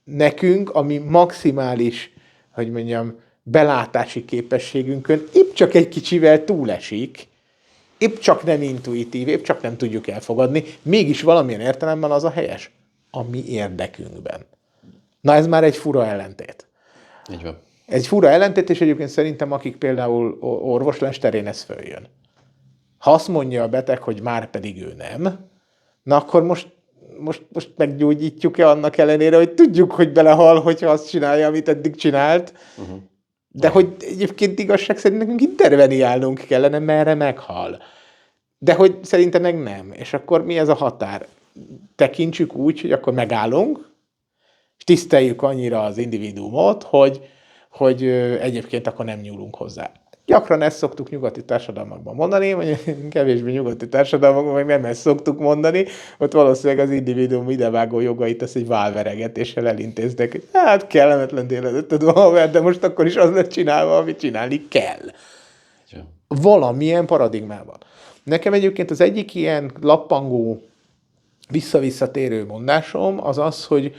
nekünk, ami maximális, hogy mondjam, belátási képességünkön épp csak egy kicsivel túlesik, épp csak nem intuitív, épp csak nem tudjuk elfogadni, mégis valamilyen értelemben az a helyes, a mi érdekünkben. Na ez már egy fura ellentét. Így van. Egy fura ellentét, és egyébként szerintem, akik például orvoslás terén ez följön. Ha azt mondja a beteg, hogy már pedig ő nem, na akkor most meggyógyítjuk-e annak ellenére, hogy tudjuk, hogy belehal, hogyha azt csinálja, amit eddig csinált, de hogy egyébként igazság szerint nekünk interveniálnunk kellene, merre meghal. De hogy szerintem meg nem. És akkor mi ez a határ? Tekintsük úgy, hogy akkor megállunk, és tiszteljük annyira az individuumot, hogy egyébként akkor nem nyúlunk hozzá. Gyakran ezt szoktuk nyugati társadalmakban mondani, vagy kevésbé nyugati társadalmakban meg nem ezt szoktuk mondani, ott valószínűleg az individuum idevágó jogait ezt egy válveregetéssel elintéznek. Hát kellemetlen életet van, de most akkor is az lett csinálva, amit csinálni kell. Valamilyen paradigmában. Nekem egyébként az egyik ilyen lappangó, visszavisszatérő mondásom az az, hogy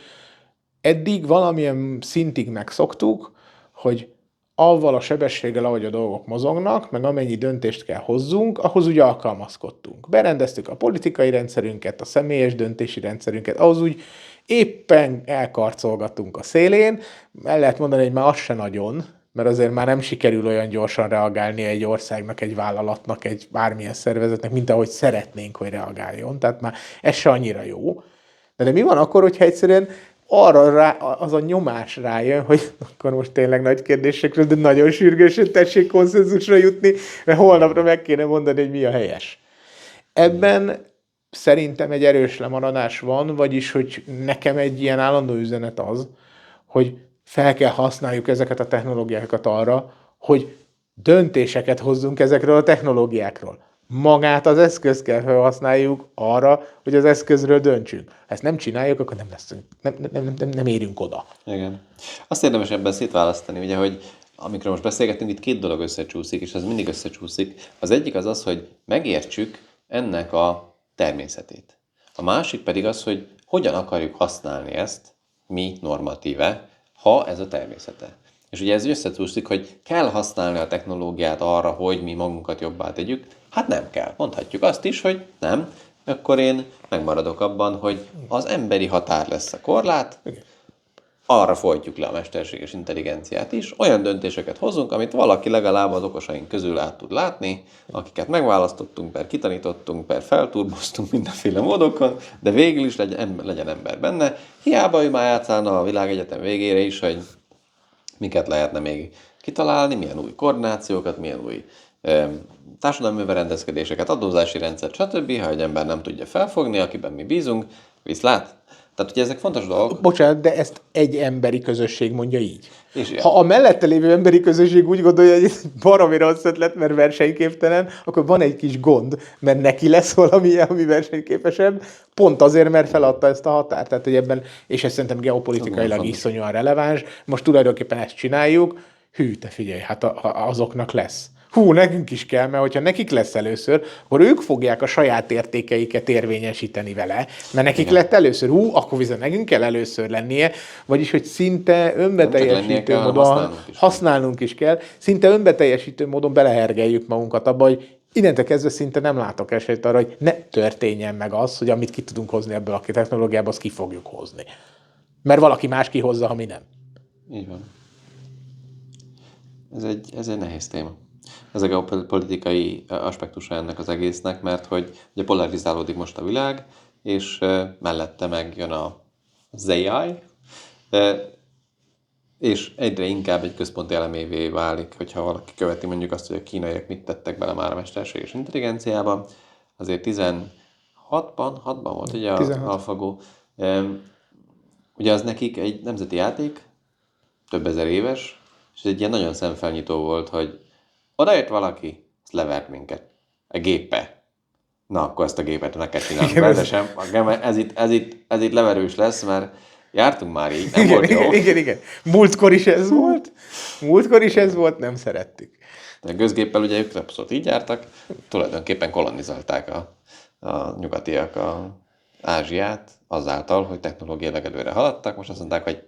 eddig valamilyen szintig megszoktuk, hogy avval a sebességgel, ahogy a dolgok mozognak, meg amennyi döntést kell hozzunk, ahhoz úgy alkalmazkodtunk. Berendeztük a politikai rendszerünket, a személyes döntési rendszerünket, ahhoz úgy éppen elkarcolgatunk a szélén, el lehet mondani, hogy már az se nagyon, mert azért már nem sikerül olyan gyorsan reagálni egy országnak, egy vállalatnak, egy bármilyen szervezetnek, mint ahogy szeretnénk, hogy reagáljon. Tehát már ez se annyira jó. De mi van akkor, hogyha egyszerűen arra az a nyomás rájön, hogy akkor most tényleg nagy kérdésekről, de nagyon sürgősen tessék konszenzusra jutni, mert holnapra meg kéne mondani, hogy mi a helyes. Ebben szerintem egy erős lemaradás van, vagyis, hogy nekem egy ilyen állandó üzenet az, hogy fel kell használjuk ezeket a technológiákat arra, hogy döntéseket hozzunk ezekről a technológiákról. Magát az eszközt kell felhasználjuk arra, hogy az eszközről döntsünk. Ha ezt nem csináljuk, akkor nem leszünk, nem érünk oda. Igen. Azt érdemes ebben szétválasztani, ugye, hogy amikor most beszélgetünk, itt két dolog összecsúszik, és ez mindig összecsúszik. Az egyik az, hogy megértsük ennek a természetét. A másik pedig az, hogy hogyan akarjuk használni ezt, mi normatíve, ha ez a természete. És ugye ez összecsúszik, hogy kell használni a technológiát arra, hogy mi magunkat jobbá tegyük. Hát nem kell. Mondhatjuk azt is, hogy nem, akkor én megmaradok abban, hogy az emberi határ lesz a korlát, arra folytjuk le a mesterséges intelligenciát is, olyan döntéseket hozunk, amit valaki legalább az okosaink közül át tud látni, akiket megválasztottunk, per kitanítottunk, per felturboztunk mindenféle módokon, de végül is legyen ember benne. Hiába ő már játszálna a világegyetem végére is, hogy miket lehetne még kitalálni, milyen új koordinációkat, milyen új társadalmi berendezkedéseket, adózási rendszert, stb., ha egy ember nem tudja felfogni, akiben mi bízunk, viszlát. Tehát ugye ezek fontos dolgok. Bocsánat, de ezt egy emberi közösség mondja így. És ha a mellette lévő emberi közösség úgy gondolja, hogy ez baromi rossz ötlet, mert versenyképtelen, akkor van egy kis gond, mert neki lesz valami, ami versenyképesebb, pont azért, mert feladta ezt a határt. Tehát, hogy ebben, és ez szerintem geopolitikailag iszonyúan releváns, most tulajdonképpen ezt csináljuk, hű, te figyelj, hát azoknak lesz. Nekünk is kell, mert hogyha nekik lesz először, akkor ők fogják a saját értékeiket érvényesíteni vele, mert nekik lett először, akkor viszont nekünk kell először lennie, vagyis, hogy szinte önbeteljesítő módon, használnunk is kell, szinte önbeteljesítő módon belehergeljük magunkat abba, hogy innentől kezdve szinte nem látok esélyt arra, hogy ne történjen meg az, hogy amit ki tudunk hozni ebből a technológiából, azt ki fogjuk hozni. Mert valaki más kihozza, ha mi nem. Így van. Ez egy nehéz téma. Ez a geopolitikai aspektusa ennek az egésznek, mert hogy ugye polarizálódik most a világ, és mellette megjön az AI, és egyre inkább egy központi elemévé válik, hogyha valaki követi mondjuk azt, hogy a kínaiak mit tettek bele már a mesterséges intelligenciába. Azért 6-ban volt ugye az AlphaGo. Ugye az nekik egy nemzeti játék, több ezer éves, és egy ilyen nagyon szemfelnyitó volt, hogy odajött valaki, azt levert minket. A gépe. Na, akkor ezt a gépet meg kell csinálni. Rendesen, ez itt leverős lesz, mert jártunk már így, nem volt jó. Igen. Múltkor is ez volt, nem szerettük. De a gőzgéppel ugye ők abszolút így jártak, tulajdonképpen kolonizálták a nyugatiak Ázsiát azáltal, hogy technológiailag előre haladtak, most azt mondták, hogy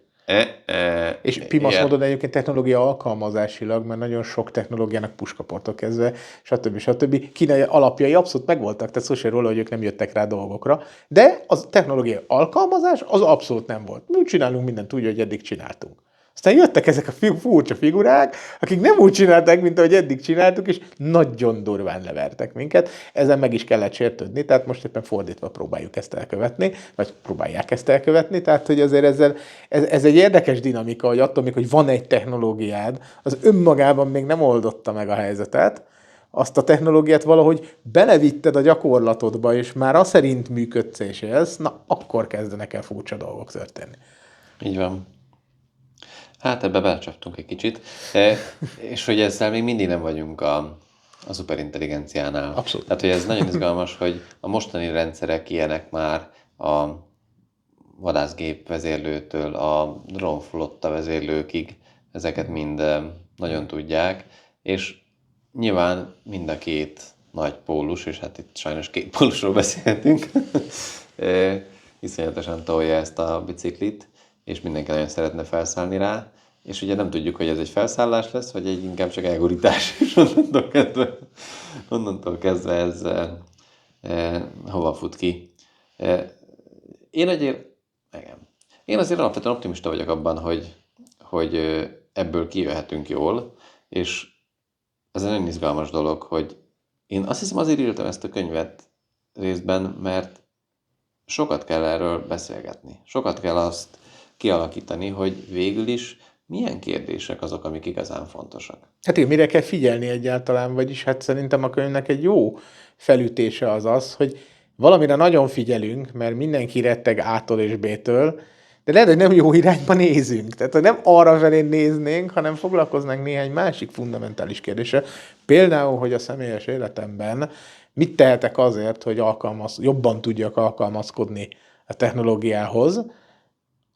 és pimasz módon egyébként technológia alkalmazásilag, mert nagyon sok technológiának puskaporttól kezdve, stb. Kínai alapjai abszolút megvoltak, tehát szó se róla, hogy ők nem jöttek rá dolgokra, de az technológia alkalmazás az abszolút nem volt. Mi csinálunk mindent úgy, hogy eddig csináltunk. Aztán jöttek ezek a furcsa figurák, akik nem úgy csinálták, mint ahogy eddig csináltuk, és nagyon durván levertek minket. Ezen meg is kellett sértődni, tehát most éppen fordítva próbáljuk ezt elkövetni, vagy próbálják ezt elkövetni, tehát hogy azért ez egy érdekes dinamika, hogy attól még, hogy van egy technológiád, az önmagában még nem oldotta meg a helyzetet, azt a technológiát valahogy belevitted a gyakorlatodba, és már az szerint működsz és élsz, na akkor kezdenek el furcsa dolgok történni. Így van. Hát ebbe belecsaptunk egy kicsit, és hogy ezzel még mindig nem vagyunk a szuperintelligenciánál. Abszolút. Tehát, hogy ez nagyon izgalmas, hogy a mostani rendszerek ilyenek már a vadászgép vezérlőtől a drónflotta vezérlőkig, ezeket mind nagyon tudják, és nyilván mind a két nagy pólus, és hát itt sajnos két pólusról beszélhetünk, iszonyatosan tolja ezt a biciklit, és mindenki nagyon szeretne felszállni rá, és ugye nem tudjuk, hogy ez egy felszállás lesz, vagy egy inkább csak elgurítás, és onnantól kezdve ez hova fut ki. Én azért alapvetően optimista vagyok abban, hogy ebből kijöhetünk jól, és ez egy nagyon izgalmas dolog, hogy én azt hiszem azért írtam ezt a könyvet részben, mert sokat kell erről beszélgetni. Sokat kell azt kialakítani, hogy végül is milyen kérdések azok, amik igazán fontosak. Hát igen, mire kell figyelni egyáltalán, vagyis hát szerintem a könyvnek egy jó felütése az, hogy valamire nagyon figyelünk, mert mindenki retteg A-tól és B-től, de lehet, hogy nem jó irányba nézünk. Tehát hogy nem arra felé néznénk, hanem foglalkoznánk néhány másik fundamentális kérdésre. Például, hogy a személyes életemben mit tehetek azért, hogy jobban tudjak alkalmazkodni a technológiához.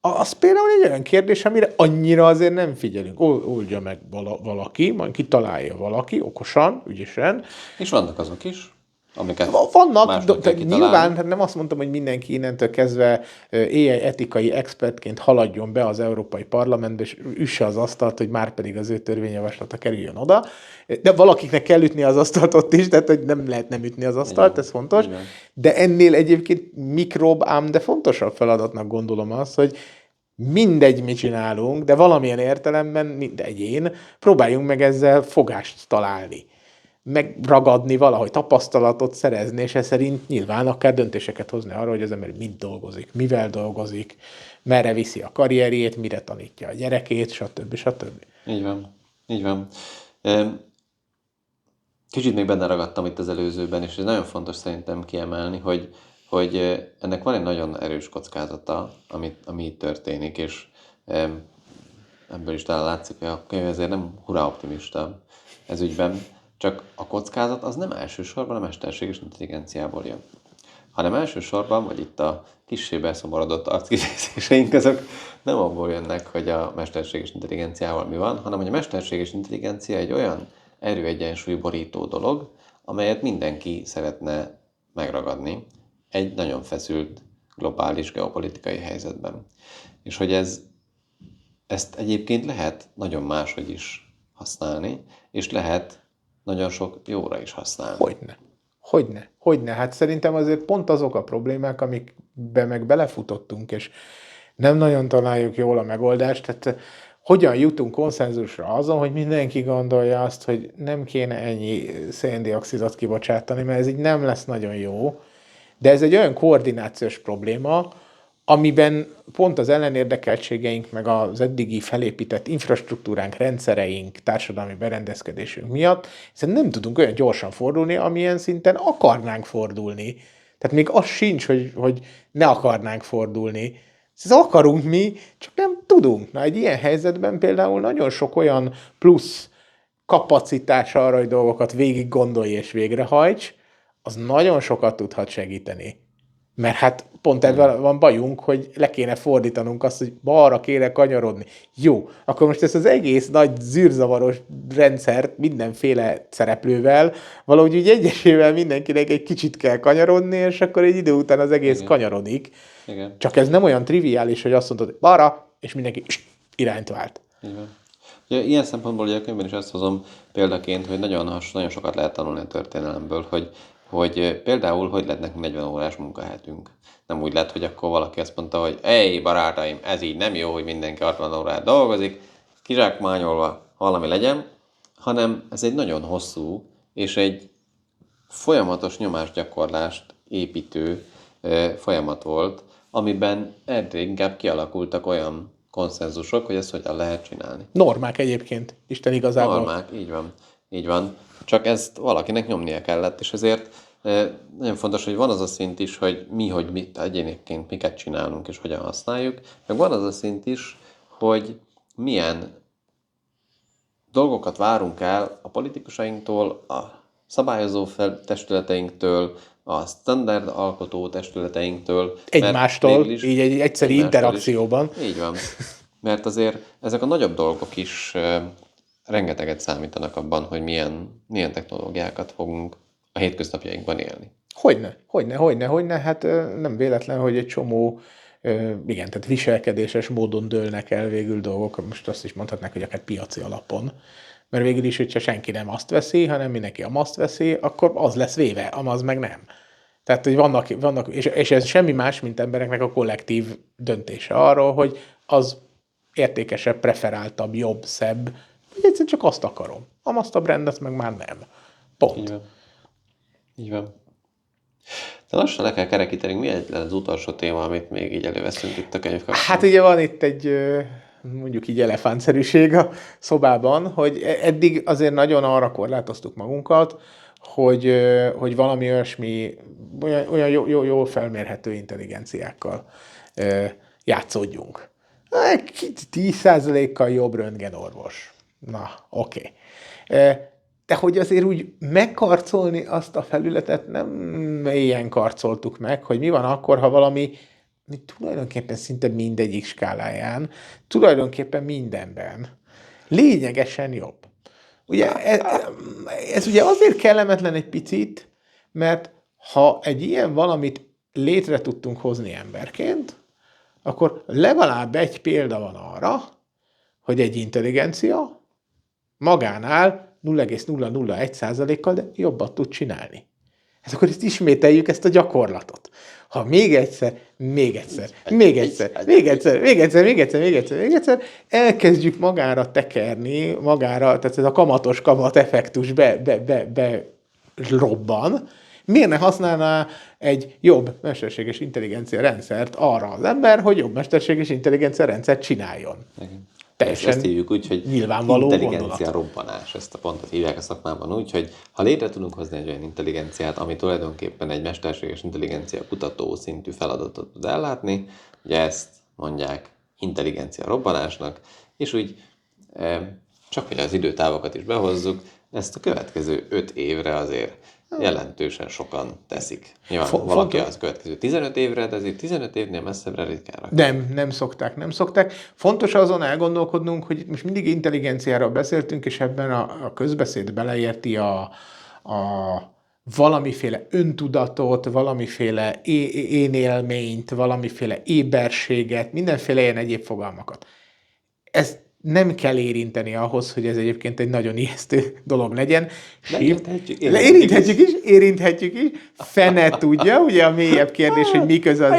Az például egy olyan kérdés, amire annyira azért nem figyelünk. Oldja meg valaki, majd kitalálja valaki, okosan, ügyesen. És vannak azok is, amiket Vannak, másnak kell kitalálni. nyilván hát nem azt mondtam, hogy mindenki innentől kezdve AI etikai expertként haladjon be az Európai Parlamentbe, és üsse az asztalt, hogy már pedig az ő törvényjavaslata kerüljön oda. De valakiknek kell ütni az asztalt ott is, tehát hogy nem lehet nem ütni az asztalt, ez fontos. Igen. De ennél egyébként mikrob, ám de fontosabb feladatnak gondolom azt, hogy mindegy, mit csinálunk, de valamilyen értelemben, mint egyén, próbáljunk meg ezzel fogást találni. Megragadni valahogy, tapasztalatot szerezni, és ez szerint nyilván akár döntéseket hozni arra, hogy az ember mit dolgozik, mivel dolgozik, merre viszi a karrierjét, mire tanítja a gyerekét, stb. Stb. Így van. Így van. Kicsit még benne ragadtam itt az előzőben, és ez nagyon fontos szerintem kiemelni, hogy ennek van egy nagyon erős kockázata, ami itt történik, és ebből is talán látszik, hogy a könyv ezért nem hurrá optimista ez ügyben, csak a kockázat az nem elsősorban a mesterséges intelligenciából jön, hanem elsősorban, vagy itt a kissé beszomorodott arckifejezéseink azok nem abból jönnek, hogy a mesterséges intelligenciával mi van, hanem hogy a mesterséges intelligencia egy olyan erőegyensúly borító dolog, amelyet mindenki szeretne megragadni egy nagyon feszült globális geopolitikai helyzetben. És hogy ezt egyébként lehet nagyon máshogy is használni, és lehet nagyon sok jóra is használni. Hogyne. Hát szerintem azért pont azok a problémák, amikbe meg belefutottunk, és nem nagyon találjuk jól a megoldást. Tehát hogyan jutunk konszenzusra azon, hogy mindenki gondolja azt, hogy nem kéne ennyi széndioxidot kibocsátani, mert ez így nem lesz nagyon jó. De ez egy olyan koordinációs probléma, amiben pont az ellenérdekeltségeink, meg az eddigi felépített infrastruktúránk, rendszereink, társadalmi berendezkedésünk miatt, hiszen nem tudunk olyan gyorsan fordulni, amilyen szinten akarnánk fordulni. Tehát még az sincs, hogy ne akarnánk fordulni. Ezt akarunk mi, csak nem tudunk. Na, egy ilyen helyzetben például nagyon sok olyan plusz kapacitás arra, hogy dolgokat végig gondolj és végrehajts, az nagyon sokat tudhat segíteni. Mert hát pont ebben van bajunk, hogy le kéne fordítanunk azt, hogy balra kéne kanyarodni. Jó, akkor most ezt az egész nagy zűrzavaros rendszert mindenféle szereplővel, valahogy úgy egyesével mindenkinek egy kicsit kell kanyarodni, és akkor egy idő után az egész kanyarodik. Igen. Csak ez nem olyan triviális, hogy azt mondod, hogy balra, és mindenki irányt vált. Igen. Ugye, ilyen szempontból ugye a könyvben is azt hozom példaként, hogy nagyon sokat lehet tanulni a történelemből, hogy például, hogy lett nekünk 40 órás munkahetünk. Nem úgy lett, hogy akkor valaki azt mondta, hogy ej, barátaim, ez így nem jó, hogy mindenki 60 órát dolgozik, kizsákmányolva valami legyen, hanem ez egy nagyon hosszú és egy folyamatos nyomásgyakorlást építő folyamat volt, amiben egyre inkább kialakultak olyan konszenzusok, hogy ezt hogyan lehet csinálni. Normák egyébként, Isten igazából. Normák, így van. Csak ezt valakinek nyomnia kellett, és ezért nagyon fontos, hogy van az a szint is, hogy mi egyéniként miket csinálunk, és hogyan használjuk, meg van az a szint is, hogy milyen dolgokat várunk el a politikusainktól, a szabályozó testületeinktől, a standard alkotó testületeinktől. Egymástól, így egy egyszeri interakcióban. Így van. Mert azért ezek a nagyobb dolgok is rengeteget számítanak abban, hogy milyen technológiákat fogunk a hétköznapjainkban élni. Hogyne. Hát nem véletlen, hogy egy csomó tehát viselkedéses módon dőlnek el végül dolgok. Most azt is mondhatnák, hogy akár piaci alapon. Mert végül is, hogyha senki nem azt veszi, hanem mindenki azt veszi, akkor az lesz véve, amaz meg nem. Tehát, hogy vannak és ez semmi más, mint embereknek a kollektív döntése arról, hogy az értékesebb, preferáltabb, jobb, szebb, vagy egyszerűen csak azt akarom. Azt a brandet meg már nem. Pont. Így van. Így van. De lassan le kell kerekítenünk. Mi az utolsó téma, amit még így előveszünk itt a könyv kapcsán? Hát ugye van itt egy, mondjuk így elefántszerűség a szobában, hogy eddig azért nagyon arra korlátoztuk magunkat, hogy valami olyasmi, olyan jól felmérhető intelligenciákkal játszódjunk. 10%-kal jobb röntgenorvos. Na, oké. De hogy azért úgy megkarcolni azt a felületet nem ilyen karcoltuk meg, hogy mi van akkor, ha valami tulajdonképpen szinte mindegyik skáláján, tulajdonképpen mindenben lényegesen jobb. Ugye ez ugye azért kellemetlen egy picit, mert ha egy ilyen valamit létre tudtunk hozni emberként, akkor legalább egy példa van arra, hogy egy intelligencia magánál 0,001%-kal, de jobbat tud csinálni. Hát akkor ezt ismételjük, ezt a gyakorlatot. Ha még egyszer elkezdjük magára tekerni, tehát ez a kamatos kamat effektus robban, miért ne használná egy jobb mesterséges intelligencia rendszert arra az ember, hogy jobb mesterséges intelligencia rendszert csináljon? Igen. Teljesen ezt hívjuk úgy, hogy nyilvánvaló intelligencia gondolat. robbanás. Ezt a pontot hívják a szakmában úgy, hogy ha létre tudunk hozni egy olyan intelligenciát, ami tulajdonképpen egy mesterséges intelligencia kutató szintű feladatot tud ellátni, ugye ezt mondják intelligencia robbanásnak, és úgy csak hogy az időtávokat is behozzuk, ezt a következő 5 évre azért jelentősen sokan teszik. Nyilván valaki az következő 15 évre, de azért 15 évnél messzebbre ritkán rakják. Nem szokták. Fontos azon elgondolkodnunk, hogy most mindig intelligenciáról beszéltünk, és ebben a közbeszéd beleérti a valamiféle öntudatot, valamiféle énélményt, valamiféle éberséget, mindenféle ilyen egyéb fogalmakat. Ezt nem kell érinteni ahhoz, hogy ez egyébként egy nagyon ijesztő dolog legyen. Érinthetjük is. Fene tudja, ugye a mélyebb kérdés, hogy mi köze az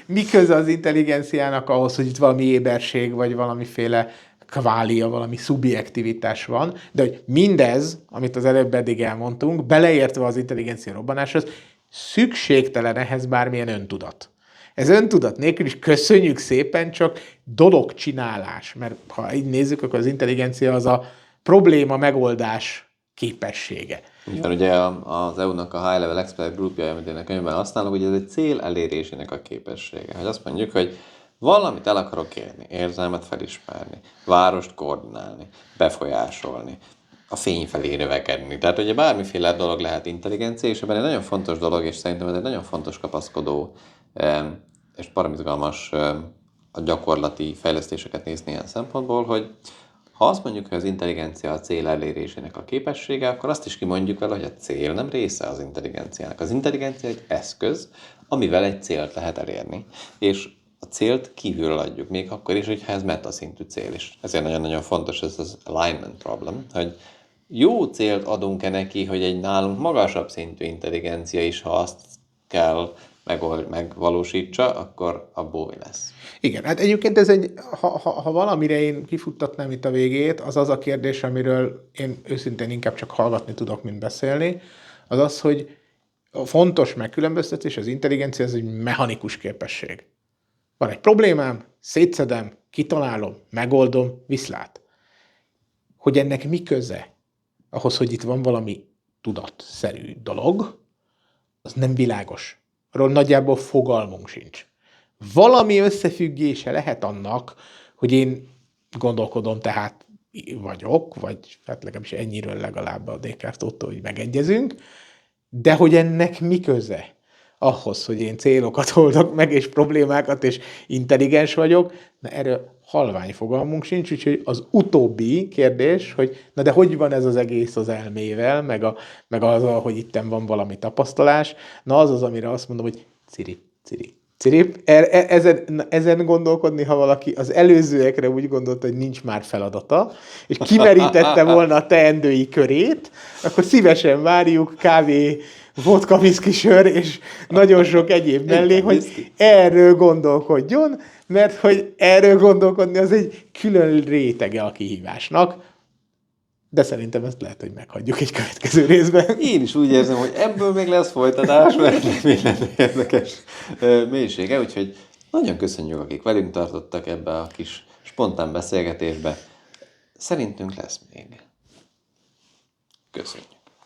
mi köze az intelligenciának ahhoz, hogy itt valami éberség, vagy valamiféle kvália, valami szubjektivitás van, de hogy mindez, amit az előbb eddig elmondtunk, beleértve az intelligencia robbanáshoz, szükségtelen ehhez bármilyen öntudat. Ez öntudat nélkül is köszönjük szépen, csak dologcsinálás. Mert ha így nézzük, akkor az intelligencia az a probléma megoldás képessége. Igen, ugye az EU-nak a High Level Expert Groupja, amit én a könyvben használok, hogy ez egy cél elérésének a képessége. Hogy azt mondjuk, hogy valamit el akarok érni, érzelmet felismerni, várost koordinálni, befolyásolni, a fény felé növekedni. Tehát ugye bármiféle dolog lehet intelligencia, és ebben egy nagyon fontos dolog, és szerintem ez egy nagyon fontos kapaszkodó és paramizgalmas a gyakorlati fejlesztéseket nézni ilyen szempontból, hogy ha azt mondjuk, hogy az intelligencia a cél elérésének a képessége, akkor azt is kimondjuk vele, hogy a cél nem része az intelligenciának. Az intelligencia egy eszköz, amivel egy célt lehet elérni. És a célt kívülről adjuk, még akkor is, hogyha ez metaszintű cél is. Ezért nagyon-nagyon fontos ez az alignment problem, hogy jó célt adunk-e neki, hogy egy nálunk magasabb szintű intelligencia is, ha azt kell megvalósítsa, akkor abból mi lesz. Igen, hát egyébként ez ha valamire én kifuttatnám itt a végét, az az a kérdés, amiről én őszintén inkább csak hallgatni tudok, mint beszélni, az az, hogy a fontos megkülönböztetés, az intelligencia, ez egy mechanikus képesség. Van egy problémám, szétszedem, kitalálom, megoldom, viszlát. Hogy ennek mi köze ahhoz, hogy itt van valami tudatszerű dolog, az nem világos. Arról nagyjából fogalmunk sincs. Valami összefüggése lehet annak, hogy én gondolkodom, tehát vagyok, vagy hát legalábbis ennyiről legalább a Descartes-tól, hogy megegyezünk, de hogy ennek mi köze ahhoz, hogy én célokat oldok meg, és problémákat, és intelligens vagyok, na erről halvány fogalmunk sincs, úgyhogy az utóbbi kérdés, hogy na de hogy van ez az egész az elmével, meg az, hogy itten van valami tapasztalás, na az az, amire azt mondom, hogy ciri. Cirip, ezen gondolkodni, ha valaki az előzőekre úgy gondolta, hogy nincs már feladata, és kimerítette volna a teendői körét, akkor szívesen várjuk kávé, vodka, viszki, sör, és nagyon sok egyéb mellé, hogy erről gondolkodjon, mert hogy erről gondolkodni az egy külön rétege a kihívásnak, de szerintem ezt lehet, hogy meghagyjuk egy következő részben. Én is úgy érzem, hogy ebből még lesz folytatás, mert még lenne érdekes mélysége, úgyhogy nagyon köszönjük, akik velünk tartottak ebbe a kis spontán beszélgetésbe. Szerintünk lesz még. Köszönjük.